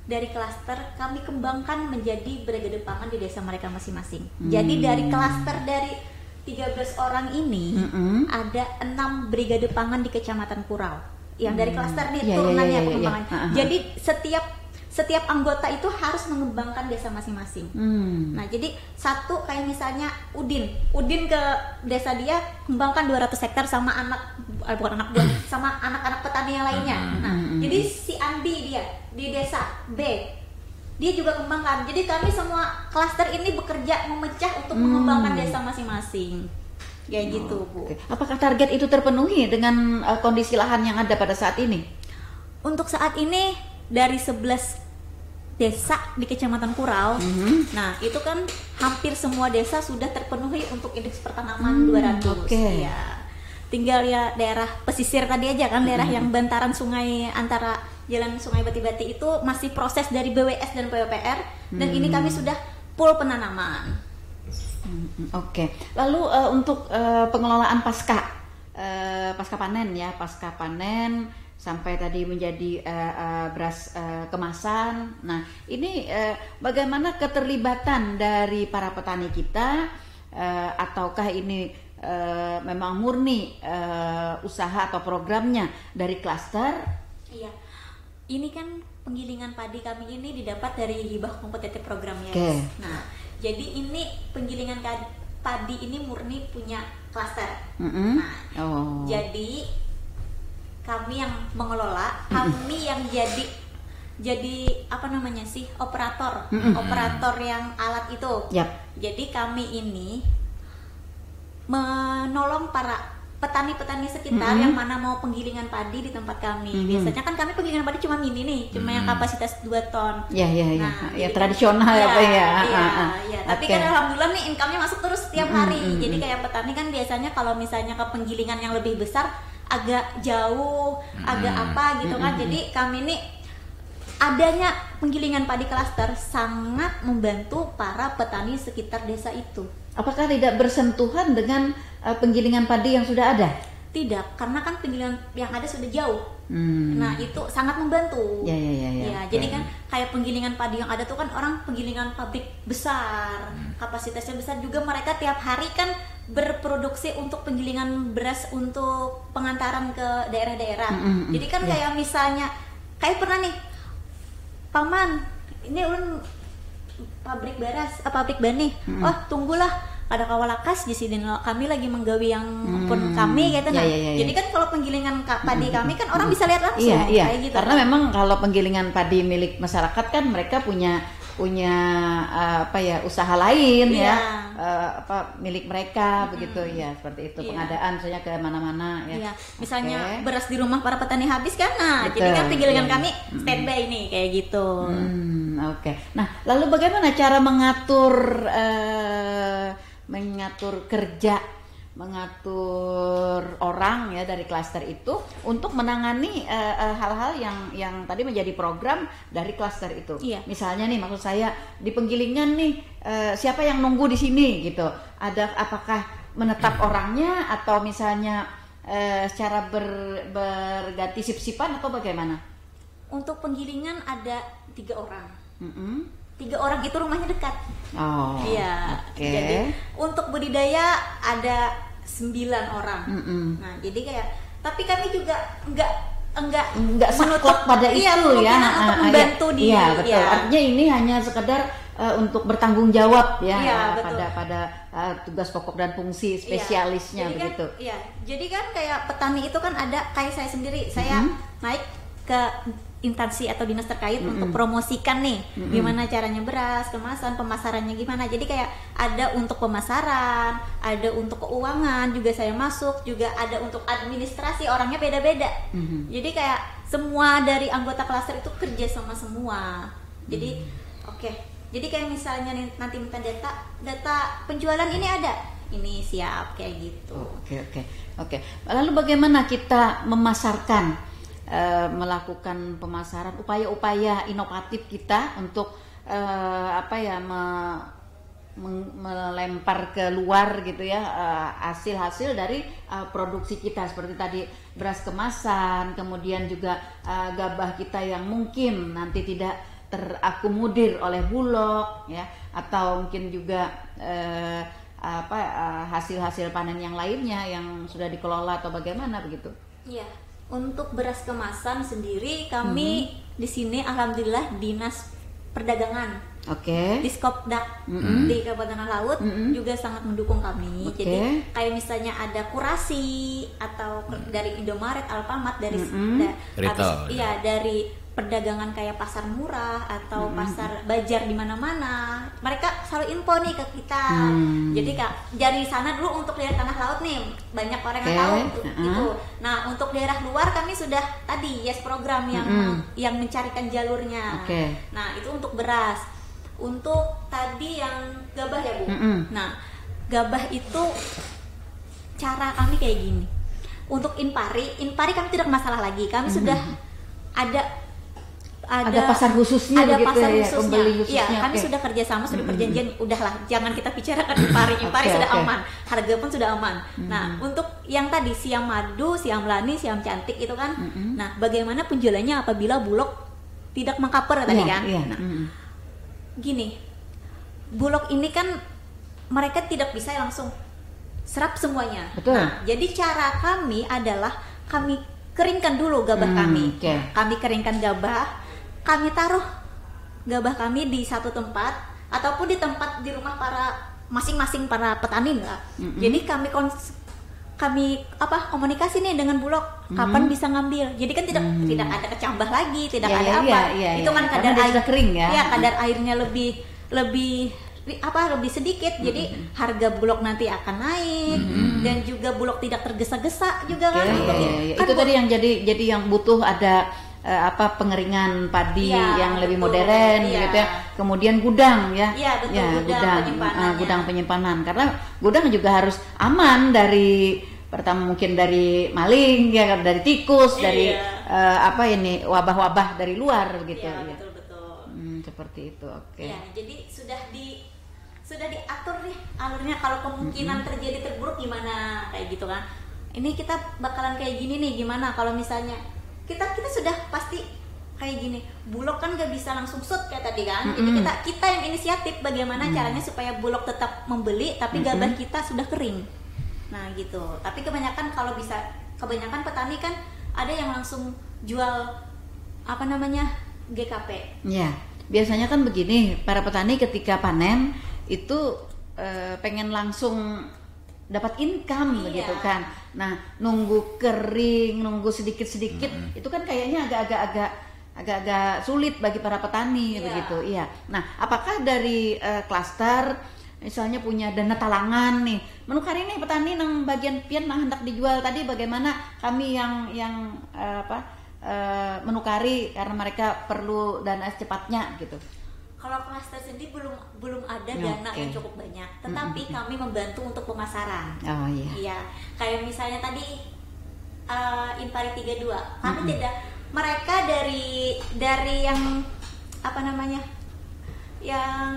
dari klaster kami kembangkan menjadi brigade pangan di desa mereka masing-masing. Jadi dari klaster dari 13 orang ini ada 6 brigade pangan di Kecamatan Kurau. Yang dari klaster nih turunannya pengembangan. Jadi setiap anggota itu harus mengembangkan desa masing-masing. Nah, jadi satu kayak misalnya Udin ke desa dia kembangkan 200 hektar sama bukan anak buah, sama anak-anak petani yang lainnya. Nah, jadi si Andi dia di desa B, dia juga kembangkan. Jadi kami semua klaster ini bekerja memecah untuk mengembangkan desa masing-masing. Ya gitu, Bu. Oke. Apakah target itu terpenuhi dengan kondisi lahan yang ada pada saat ini? Untuk saat ini dari 11 desa di Kecamatan Kurau, nah itu kan hampir semua desa sudah terpenuhi untuk indeks pertanaman 200. Oke. Ya. Tinggal ya daerah pesisir tadi aja kan, daerah yang bantaran sungai antara jalan Sungai Bati-Bati itu masih proses dari BWS dan PUPR, dan ini kami sudah full penanaman. Oke. Lalu untuk pengelolaan pasca panen sampai tadi menjadi beras kemasan. Nah, ini bagaimana keterlibatan dari para petani kita, ataukah ini memang murni usaha atau programnya dari klaster? Iya, ini kan penggilingan padi kami ini didapat dari hibah kompetitif programnya. Oke. Nah, jadi ini penggilingan padi ini murni punya klaster. Oh. Jadi kami yang mengelola, kami yang jadi operator yang alat itu. Yap. Jadi kami ini menolong para petani-petani sekitar yang mana mau penggilingan padi di tempat kami. Biasanya kan kami penggilingan padi cuma mini nih, cuma yang kapasitas 2 ton. Nah, ya tradisional ya. Iya. Tapi kan alhamdulillah nih income-nya masuk terus setiap hari. Jadi kayak petani kan biasanya kalau misalnya ke penggilingan yang lebih besar agak jauh, agak apa gitu kan. Jadi kami nih adanya penggilingan padi klaster sangat membantu para petani sekitar desa itu. Apakah tidak bersentuhan dengan penggilingan padi yang sudah ada? Tidak, karena kan penggilingan yang ada sudah jauh. Nah itu sangat membantu. Ya. Jadi kan kayak penggilingan padi yang ada tuh kan orang penggilingan pabrik besar, kapasitasnya besar juga, mereka tiap hari kan berproduksi untuk penggilingan beras untuk pengantaran ke daerah-daerah. Jadi kan kayak misalnya kayak pernah nih, Paman, ini ulun pabrik beras, pabrik benih. Oh tunggulah, ada kawalakas di sini kami lagi menggawi yang pun kami gitu. Jadi kan kalau penggilingan padi kami kan orang bisa lihat langsung kayak gitu. Karena memang kalau penggilingan padi milik masyarakat kan mereka punya usaha lain milik mereka begitu ya, seperti itu. Pengadaan misalnya ke mana-mana ya. Misalnya beras di rumah para petani habis kan. Nah, jadi kan penggilingan kami standby nih kayak gitu. Oke. Nah, lalu bagaimana cara mengatur orang ya dari klaster itu untuk menangani hal-hal yang tadi menjadi program dari klaster itu. Misalnya nih, maksud saya di penggilingan nih siapa yang nunggu di sini gitu. Apakah menetap orangnya atau misalnya secara berganti sip-sipan atau bagaimana? Untuk penggilingan ada 3 orang. 3 orang itu rumahnya dekat. Jadi untuk budidaya ada 9 orang. Nah, jadi kayak tapi kami juga enggak saklek pada itu ya. Untuk membantu dia. Betul. Artinya ini hanya sekedar untuk bertanggung jawab pada tugas pokok dan fungsi spesialisnya begitu. Jadi kan kayak petani itu kan ada kayak saya sendiri, saya naik ke instansi atau dinas terkait untuk promosikan nih gimana caranya beras, kemasan, pemasarannya gimana. Jadi kayak ada untuk pemasaran, ada untuk keuangan juga saya masuk, juga ada untuk administrasi, orangnya beda-beda. Jadi kayak semua dari anggota klaster itu kerja sama semua. Jadi jadi kayak misalnya nanti minta data penjualan ini ada, ini siap kayak gitu. Oke. Lalu bagaimana kita memasarkan, melakukan pemasaran, upaya-upaya inovatif kita untuk melempar ke luar gitu ya hasil-hasil dari produksi kita, seperti tadi beras kemasan, kemudian juga gabah kita yang mungkin nanti tidak terakomodir oleh Bulog ya, atau mungkin juga hasil-hasil panen yang lainnya yang sudah dikelola atau bagaimana begitu. Untuk beras kemasan sendiri kami di sini alhamdulillah Dinas Perdagangan, Diskopdak di Kabupaten Tanah Laut juga sangat mendukung kami. Jadi kayak misalnya ada kurasi atau dari Indomaret, Alfamart, dari dari perdagangan kayak pasar murah atau pasar bajar di mana-mana, mereka selalu info nih ke kita. Jadi Kak, dari sana dulu untuk daerah Tanah Laut nih banyak orang yang tahu gitu. Nah, untuk daerah luar kami sudah tadi program yang mencarikan jalurnya. Nah, itu untuk beras. Untuk tadi yang gabah ya, Bu. Nah, gabah itu cara kami kayak gini. Untuk impari kami tidak masalah lagi. Kami sudah ada pasar khususnya, ada begitu pasar ya, khususnya. pembeli khususnya. Iya, kami sudah kerjasama, sudah perjanjian. Udahlah, jangan kita bicarakan impari sudah aman, harga pun sudah aman. Nah, untuk yang tadi siam madu, siam lani, siam cantik itu kan, nah bagaimana penjualannya apabila Bulog tidak mengcover tadi kan? Nah, gini, Bulog ini kan mereka tidak bisa langsung serap semuanya. Nah, jadi cara kami adalah kami keringkan dulu gabah kami. Kami keringkan gabah, kami taruh gabah kami di satu tempat ataupun di tempat di rumah masing-masing para petani lah. Jadi kami komunikasi nih dengan Bulog kapan bisa ngambil. Jadi kan tidak ada kecambah lagi, tidak ada apa. Itu kan kadar air sudah kering ya. Kadar airnya lebih lebih sedikit, jadi harga Bulog nanti akan naik dan juga Bulog tidak tergesa-gesa juga kan. Itu tadi yang jadi yang butuh ada pengeringan padi yang lebih modern gitu ya. Kemudian gudang ya. Iya, betul, gudang penyimpanan. Karena gudang juga harus aman dari pertama mungkin dari maling ya, dari tikus, dari wabah-wabah dari luar gitu ya. Betul. Seperti itu. Oke. Ya, jadi sudah diatur nih alurnya, kalau kemungkinan terjadi terburuk gimana kayak gitu kan. Ini kita bakalan kayak gini nih, gimana kalau misalnya kita sudah pasti kayak gini. Bulog kan gak bisa langsung shoot kayak tadi kan. Jadi kita yang inisiatif bagaimana caranya supaya Bulog tetap membeli tapi gabah kita sudah kering. Nah gitu. Tapi kebanyakan petani kan ada yang langsung jual GKP. Ya, biasanya kan begini, para petani ketika panen itu pengen langsung dapat income begitu kan. Nah, nunggu kering, nunggu sedikit-sedikit itu kan kayaknya agak sulit bagi para petani begitu. Iya. Nah, apakah dari klaster misalnya punya dana talangan nih, menukari nih petani nang bagian pian nang hendak dijual tadi, bagaimana kami yang menukari karena mereka perlu dana secepatnya gitu. Kalau klaster sendiri belum ada dana yang cukup banyak, tetapi kami membantu untuk pemasaran. Oh iya. Iya, kayak misalnya tadi Impari 32, kami tidak, mereka dari yang yang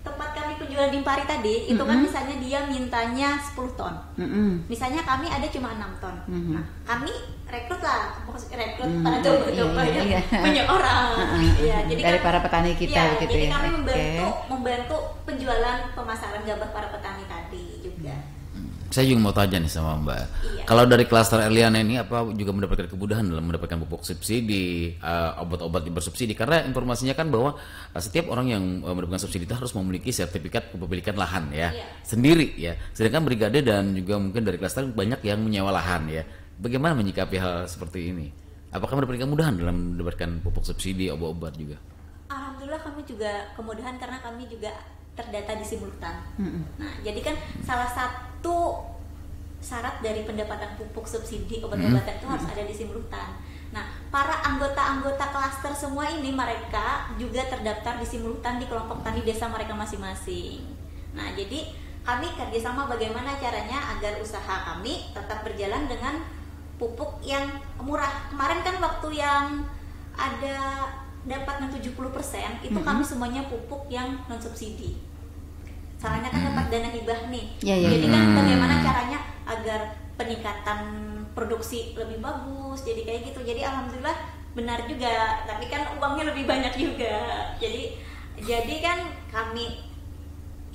tempat kami penjualan Impari tadi, itu kan misalnya dia mintanya 10 ton. Misalnya kami ada cuma 6 ton. Nah, kami rekrut para coba-coba banyak orang. Jadi dari para petani kita begitu jadi ya. Kami membantu penjualan pemasaran gabah para petani tadi juga. Saya juga mau tanya nih sama Mbak. Kalau dari klaster Erliana ini apa juga mendapatkan kemudahan dalam mendapatkan pupuk subsidi, obat-obat yang bersubsidi? Karena informasinya kan bahwa setiap orang yang mendapatkan subsidi itu harus memiliki sertifikat kepemilikan lahan sendiri ya. Sedangkan brigade dan juga mungkin dari klaster banyak yang menyewa lahan ya. Bagaimana menyikapi hal seperti ini? Apakah mendapatkan kemudahan dalam mendapatkan pupuk subsidi, obat-obat juga? Alhamdulillah kami juga kemudahan karena kami juga terdata di Simultan. Nah, jadi kan salah satu syarat dari pendapatan pupuk subsidi obat-obatan itu harus ada di Simultan. Nah, para anggota-anggota klaster semua ini mereka juga terdaftar di Simultan di kelompok tani desa mereka masing-masing. Nah, jadi kami kerjasama bagaimana caranya agar usaha kami tetap berjalan dengan pupuk yang murah. Kemarin kan waktu yang ada dapat 70% itu kami semuanya pupuk yang non subsidi. Salahnya kan dapat dana hibah nih. Jadi kan bagaimana caranya agar peningkatan produksi lebih bagus. Jadi kayak gitu. Jadi alhamdulillah benar juga. Tapi kan uangnya lebih banyak juga. Jadi kan kami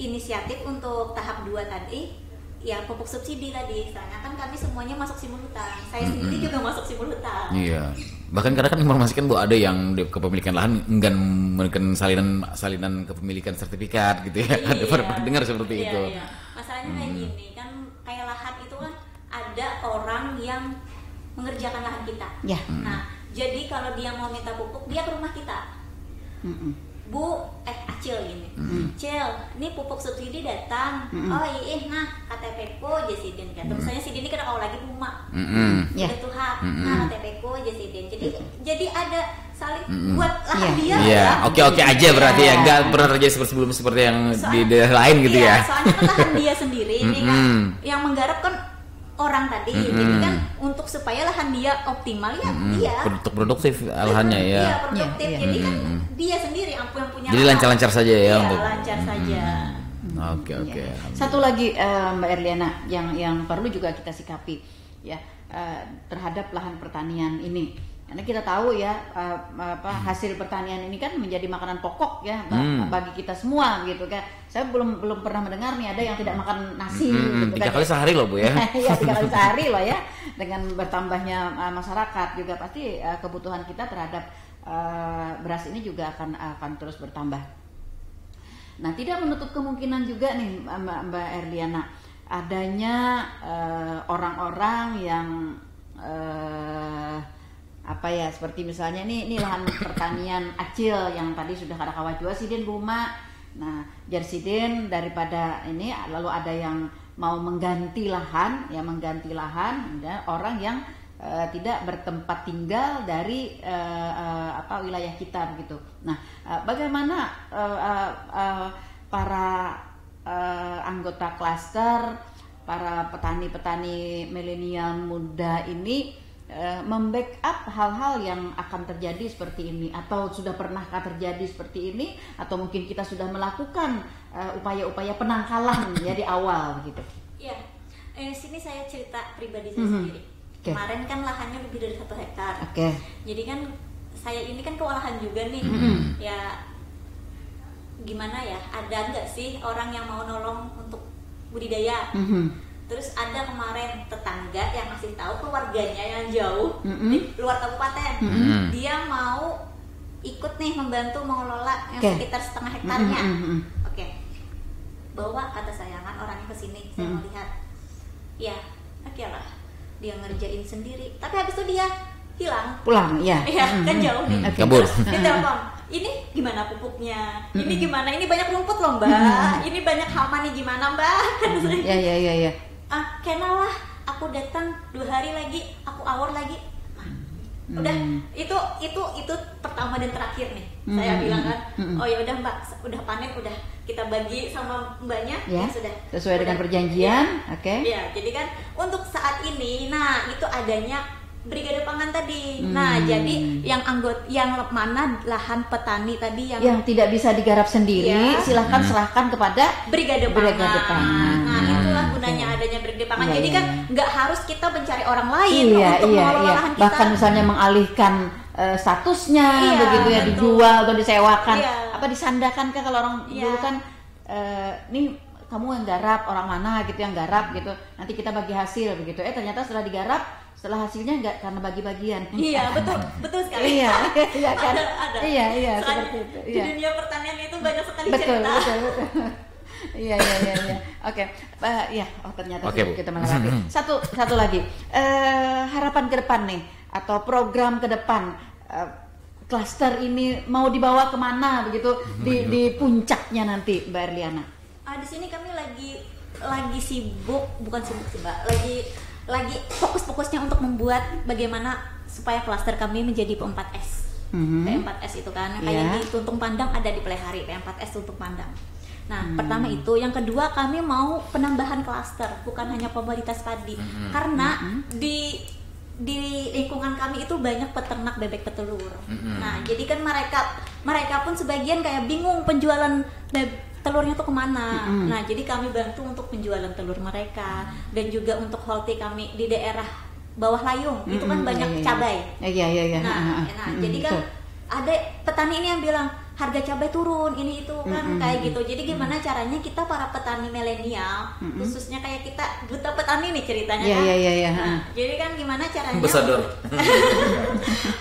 inisiatif untuk tahap 2 tadi ya pupuk subsidi tadi. Soalnya kan kami semuanya masuk simultan. Saya sendiri juga masuk simultan. Iya. Bahkan kadang kan informasikan bahwa ada yang di kepemilikan lahan enggan memberikan salinan kepemilikan sertifikat gitu ya. Ada pernah dengar seperti itu. Iya. Masalahnya kayak gini, kan kayak lahan itu kan ada orang yang mengerjakan lahan kita. Nah, jadi kalau dia mau minta pupuk, dia ke rumah kita. Bu, Acil gini. Cil, ini pupuk subsidi datang. Oh iya, nah KTP ku aja sidin kan. Terus saya sidin ini kena kau lagi rumah. Udah tuh nah KTP ku aja sidin. Jadi ada saling buat lahan dia. Iya, oke aja berarti ya. Enggak pernah terjadi seperti yang di daerah lain gitu ya. Soalnya kan lahan dia sendiri ini kan yang menggarap kan orang tadi. Jadi kan untuk supaya lahan dia optimal ya dia produktif lahannya ya. Iya, produktif. Jadi kan dia sendiri yang punya. Jadi lancar-lancar saja ya untuk. Lancar saja. Oke. Satu lagi Mbak Erliana yang perlu juga kita sikapi ya terhadap lahan pertanian ini. Karena kita tahu ya hasil pertanian ini kan menjadi makanan pokok ya bagi kita semua gitu kan. Saya belum pernah mendengar nih ada yang tidak makan nasi. Gitu 3 kali sehari loh Bu ya. Iya 3 kali sehari loh ya. Dengan bertambahnya masyarakat juga pasti kebutuhan kita terhadap beras ini juga akan terus bertambah. Nah, tidak menutup kemungkinan juga nih Mbak Erliana adanya orang-orang yang seperti misalnya ini lahan pertanian Acil yang tadi sudah ada kawah jual sidin rumah Nah, Jersidin daripada ini lalu ada yang mau mengganti lahan, ya orang yang tidak bertempat tinggal dari wilayah kita begitu. Nah, bagaimana para anggota klaster, para petani-petani milenial muda ini membackup hal-hal yang akan terjadi seperti ini, atau sudah pernahkah terjadi seperti ini, atau mungkin kita sudah melakukan upaya-upaya penangkalan ya di awal begitu. Iya, sini saya cerita pribadi saya sendiri. Okay. Kemarin kan lahannya lebih dari 1 hektar. Okay. Jadi kan saya ini kan kewalahan juga nih. Ya gimana ya? Ada nggak sih orang yang mau nolong untuk budidaya? Terus ada kemarin tetangga yang ngasih tahu keluarganya yang jauh di luar kabupaten, dia mau ikut nih membantu mengelola yang sekitar 1/2 hektarnya. Oke. Bawa kata saya kan orangnya ke sini, saya mau lihat. Ya, oke lah. Dia ngerjain sendiri, tapi habis itu dia hilang. Pulang, ya. Iya, kan jauh nih. Kabur. Dia telepon, ini gimana pupuknya? Ini gimana? Ini banyak rumput loh mbak. Ini banyak hama nih gimana mbak? Iya. Kenal lah. Aku datang 2 hari lagi, aku awor lagi. Udah, itu pertama dan terakhir nih. Saya bilang kan, oh ya udah mbak, udah panen, udah kita bagi sama mbaknya, ya sudah. Sesuai dengan perjanjian, oke. Ya, jadi kan untuk saat ini, nah itu adanya Brigade Pangan tadi. Nah, jadi yang mana lahan petani tadi yang tidak bisa digarap sendiri, silahkan serahkan kepada Brigade Pangan. Nah, itulah gunanya adanya Brigade Pangan. Jadi kan nggak harus kita mencari orang lain untuk mengelola lahan kita. Bahkan misalnya mengalihkan statusnya begitu ya, dijual atau disewakan, apa disandakan kan kalau orang dulu kan nih kamu yang garap, orang mana gitu yang garap gitu, nanti kita bagi hasil begitu. Ternyata setelah digarap, setelah hasilnya enggak karena bagi-bagian. Iya, betul sekali. Iya kan? Ada. Iya, seperti itu. Di dunia pertanian itu banyak sekali betul, cerita. Betul. Iya. Oke. Ternyata kita melewati. Satu lagi. Harapan ke depan nih, atau program ke depan, klaster ini mau dibawa kemana begitu di puncaknya nanti, Mbak Erliana? Di sini kami lagi sibuk, bukan sibuk sih Mbak, lagi fokus-fokusnya untuk membuat bagaimana supaya klaster kami menjadi P4S. P4S itu kan kayak di Tuntung Pandang ada di Plehari, P4S Tuntung Pandang. Nah, pertama itu, yang kedua kami mau penambahan klaster, bukan hanya komoditas padi. Karena di lingkungan kami itu banyak peternak bebek petelur. Nah, jadi kan mereka pun sebagian kayak bingung penjualan telurnya tuh kemana. Nah, jadi kami bantu untuk penjualan telur mereka, dan juga untuk holti kami di daerah bawah Layung itu kan banyak cabai. Iya. Nah, jadi kan ada petani ini yang bilang harga cabai turun, ini itu kan kayak gitu. Jadi gimana caranya kita para petani milenial, khususnya kayak kita duta petani nih ceritanya kan. Iya. Nah, jadi kan gimana caranya? Ambasador.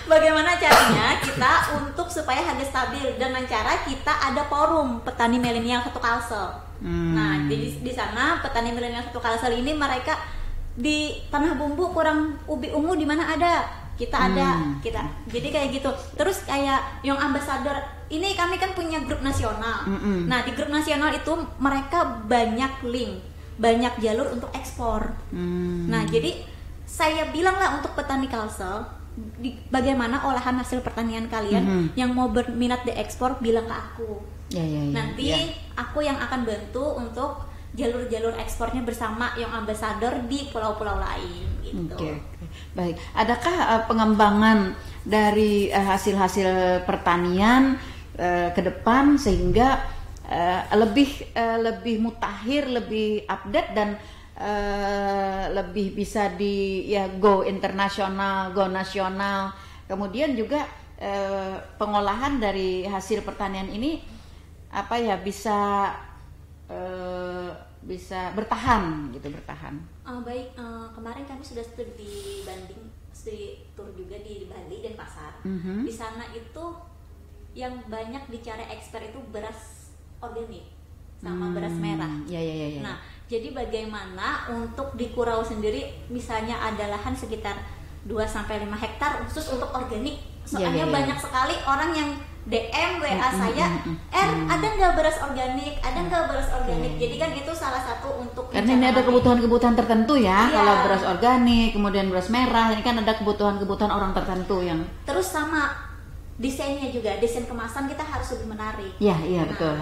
Bagaimana caranya kita untuk supaya harga stabil, dengan cara kita ada forum petani milenial satu Kalsel. Nah, jadi di sana petani milenial satu Kalsel ini mereka di tanah bumbu kurang ubi ungu di mana ada, kita ada. Jadi kayak gitu. Terus kayak Young Ambassador ini kami kan punya grup nasional. Nah, di grup nasional itu mereka banyak link, banyak jalur untuk ekspor. Nah, jadi saya bilang lah untuk petani Kalsel, bagaimana olahan hasil pertanian kalian yang mau berminat diekspor, bilang ke aku. Nanti aku yang akan bantu untuk jalur-jalur ekspornya bersama Young Ambassador di pulau-pulau lain gitu. Okay. Baik, adakah pengembangan dari hasil-hasil pertanian ke depan sehingga lebih mutakhir, lebih update, dan lebih bisa go internasional, go nasional. Kemudian juga pengolahan dari hasil pertanian ini bisa bertahan. Baik, kemarin kami sudah studi tour juga di Bali dan Pasar. Di sana itu yang banyak dicari ekspert itu beras organik sama beras merah. Nah, jadi bagaimana untuk di Kurau sendiri misalnya ada lahan sekitar 2-5 hektar khusus untuk organik. Soalnya banyak sekali orang yang DM WA saya, ada nggak beras organik, ada nggak beras organik. Jadi kan itu salah satu untuk karena ini ada kebutuhan-kebutuhan tertentu ya. Iya. Kalau beras organik, kemudian beras merah, ini kan ada kebutuhan-kebutuhan orang tertentu yang terus sama desainnya juga, desain kemasan kita harus lebih menarik. iya betul.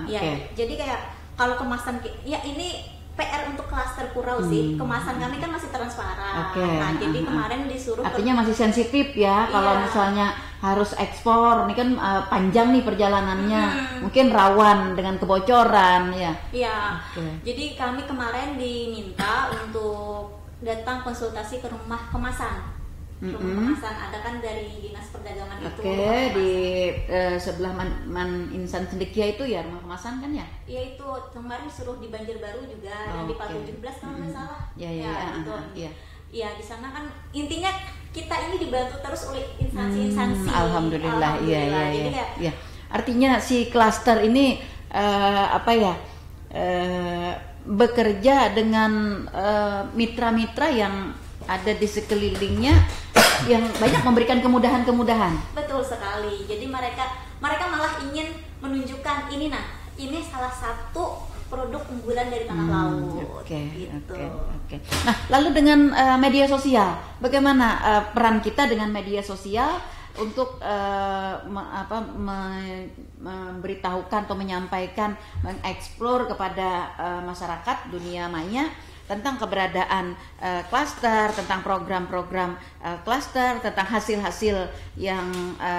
Ya, Oke. jadi kayak kalau kemasan ya ini PR untuk klaster Kurau sih. Kemasan kami kan masih transparan. Oke. Nah, jadi kemarin disuruh Artinya masih sensitif ya. Kalau Iya. misalnya harus ekspor, ini kan panjang nih perjalanannya, mungkin rawan dengan kebocoran ya. Iya. Oke. Jadi kami kemarin diminta untuk datang konsultasi ke rumah kemasan. Rumah kemasan ada kan dari Dinas Perdagangan itu. Oke, rumah kemasan. di sebelah Man Insan Cendekia itu ya rumah kemasan kan ya? Ya itu kemarin disuruh di Banjarbaru juga dan di Oke. 17 kalau nggak salah. Iya, gitu. iya. Iya, di sana kan intinya kita ini dibantu terus oleh instansi-instansi. Alhamdulillah, iya. Jadi kayak Iya. Artinya si klaster ini bekerja dengan mitra-mitra yang ada di sekelilingnya yang banyak memberikan kemudahan-kemudahan. betul sekali. Jadi mereka malah ingin menunjukkan ini salah satu produk unggulan dari tanah laut. Gitu. Oke. Nah, lalu dengan media sosial, bagaimana peran kita dengan media sosial untuk memberitahukan atau menyampaikan, mengeksplor kepada masyarakat dunia maya tentang keberadaan klaster, tentang program-program klaster, tentang hasil-hasil yang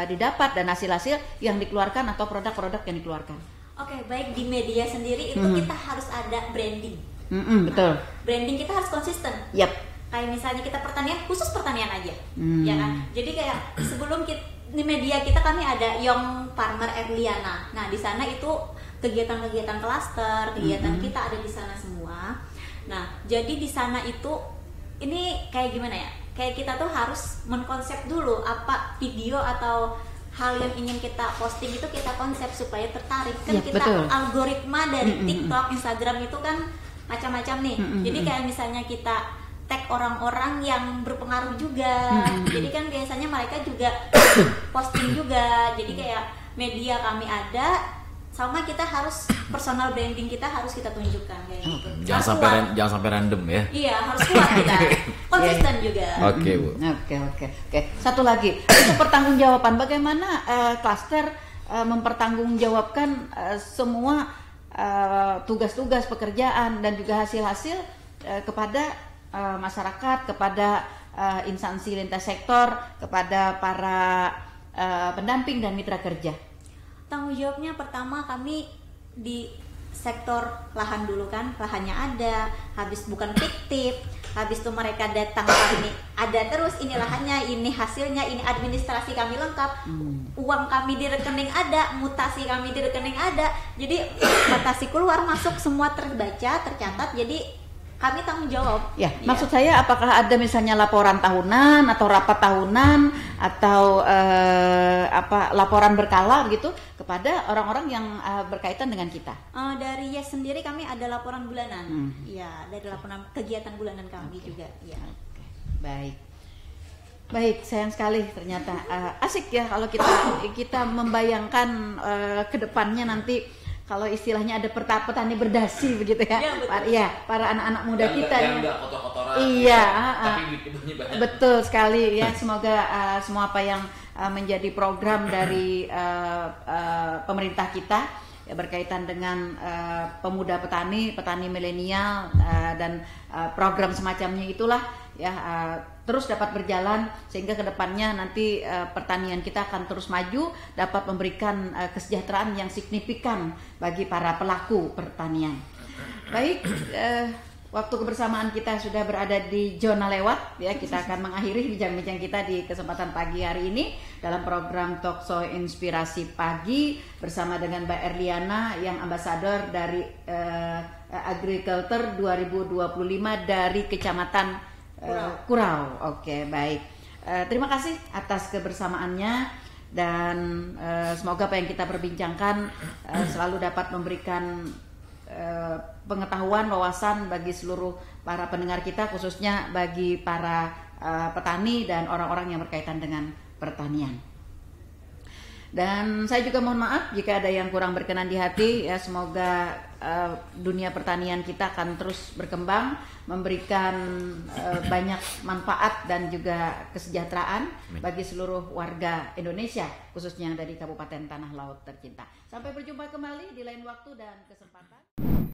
didapat dan hasil-hasil yang dikeluarkan atau produk-produk yang dikeluarkan. Oke, baik di media sendiri itu kita harus ada branding. Betul. Branding kita harus konsisten. Yap. Kayak misalnya kita pertanian, khusus pertanian aja, ya kan? Jadi kayak sebelum di media kita kami ada Young Farmer Erliana. Nah di sana itu kegiatan-kegiatan klaster, kegiatan kita ada di sana semua. Nah jadi di sana itu ini kayak gimana ya? Kayak kita tuh harus mengkonsep dulu apa video atau hal yang ingin kita posting itu kita konsep supaya tertarik kan. Kita betul. algoritma dari TikTok, Instagram itu kan macam-macam nih. Jadi kayak misalnya kita tag orang-orang yang berpengaruh juga. Jadi kan biasanya mereka juga posting juga. Jadi kayak media kami ada, sama kita harus personal branding kita harus kita tunjukkan kayak gitu. Jangan sampai random ya. Iya, harus kuat kita. Konsisten juga. Oke, Bu. Oke. Satu lagi, untuk pertanggungjawaban, bagaimana klaster mempertanggungjawabkan semua tugas-tugas pekerjaan dan juga hasil-hasil kepada masyarakat, kepada instansi lintas sektor, kepada para pendamping dan mitra kerja. Tanggung jawabnya pertama kami di sektor lahan dulu kan, lahannya ada, habis bukan fiktif, habis itu mereka datang kami ada terus ini lahannya, ini hasilnya, ini administrasi kami lengkap, uang kami di rekening ada, mutasi kami di rekening ada, jadi mutasi keluar masuk semua terbaca, tercatat, jadi kami tanggung jawab. Ya, maksud saya apakah ada misalnya laporan tahunan atau rapat tahunan atau laporan berkala gitu kepada orang-orang yang berkaitan dengan kita? Dari Yes sendiri kami ada laporan bulanan. Iya, dari laporan kegiatan bulanan kami juga. Ya. Baik, sayang sekali ternyata asik ya kalau kita membayangkan ke depannya nanti. Kalau istilahnya ada petani berdasi begitu ya, para anak-anak muda kita yang nggak kotor-kotoran, iya, tapi duitnya banyak. Betul sekali ya. Semoga semua apa yang menjadi program dari pemerintah kita ya, berkaitan dengan pemuda petani milenial dan program semacamnya itulah ya terus dapat berjalan sehingga kedepannya nanti pertanian kita akan terus maju, dapat memberikan kesejahteraan yang signifikan bagi para pelaku pertanian. Baik, waktu kebersamaan kita sudah berada di zona lewat ya, kita akan mengakhiri bincang-bincang kita di kesempatan pagi hari ini dalam program Talkshow Inspirasi Pagi bersama dengan Mbak Erliana yang ambasador dari Agriculture 2025 dari Kecamatan Kurau. Oke, baik. Terima kasih atas kebersamaannya dan semoga apa yang kita perbincangkan selalu dapat memberikan pengetahuan, wawasan bagi seluruh para pendengar kita, khususnya bagi para petani dan orang-orang yang berkaitan dengan pertanian. Dan saya juga mohon maaf jika ada yang kurang berkenan di hati. Ya, semoga dunia pertanian kita akan terus berkembang, memberikan banyak manfaat dan juga kesejahteraan bagi seluruh warga Indonesia, khususnya dari Kabupaten Tanah Laut tercinta. Sampai berjumpa kembali di lain waktu dan kesempatan.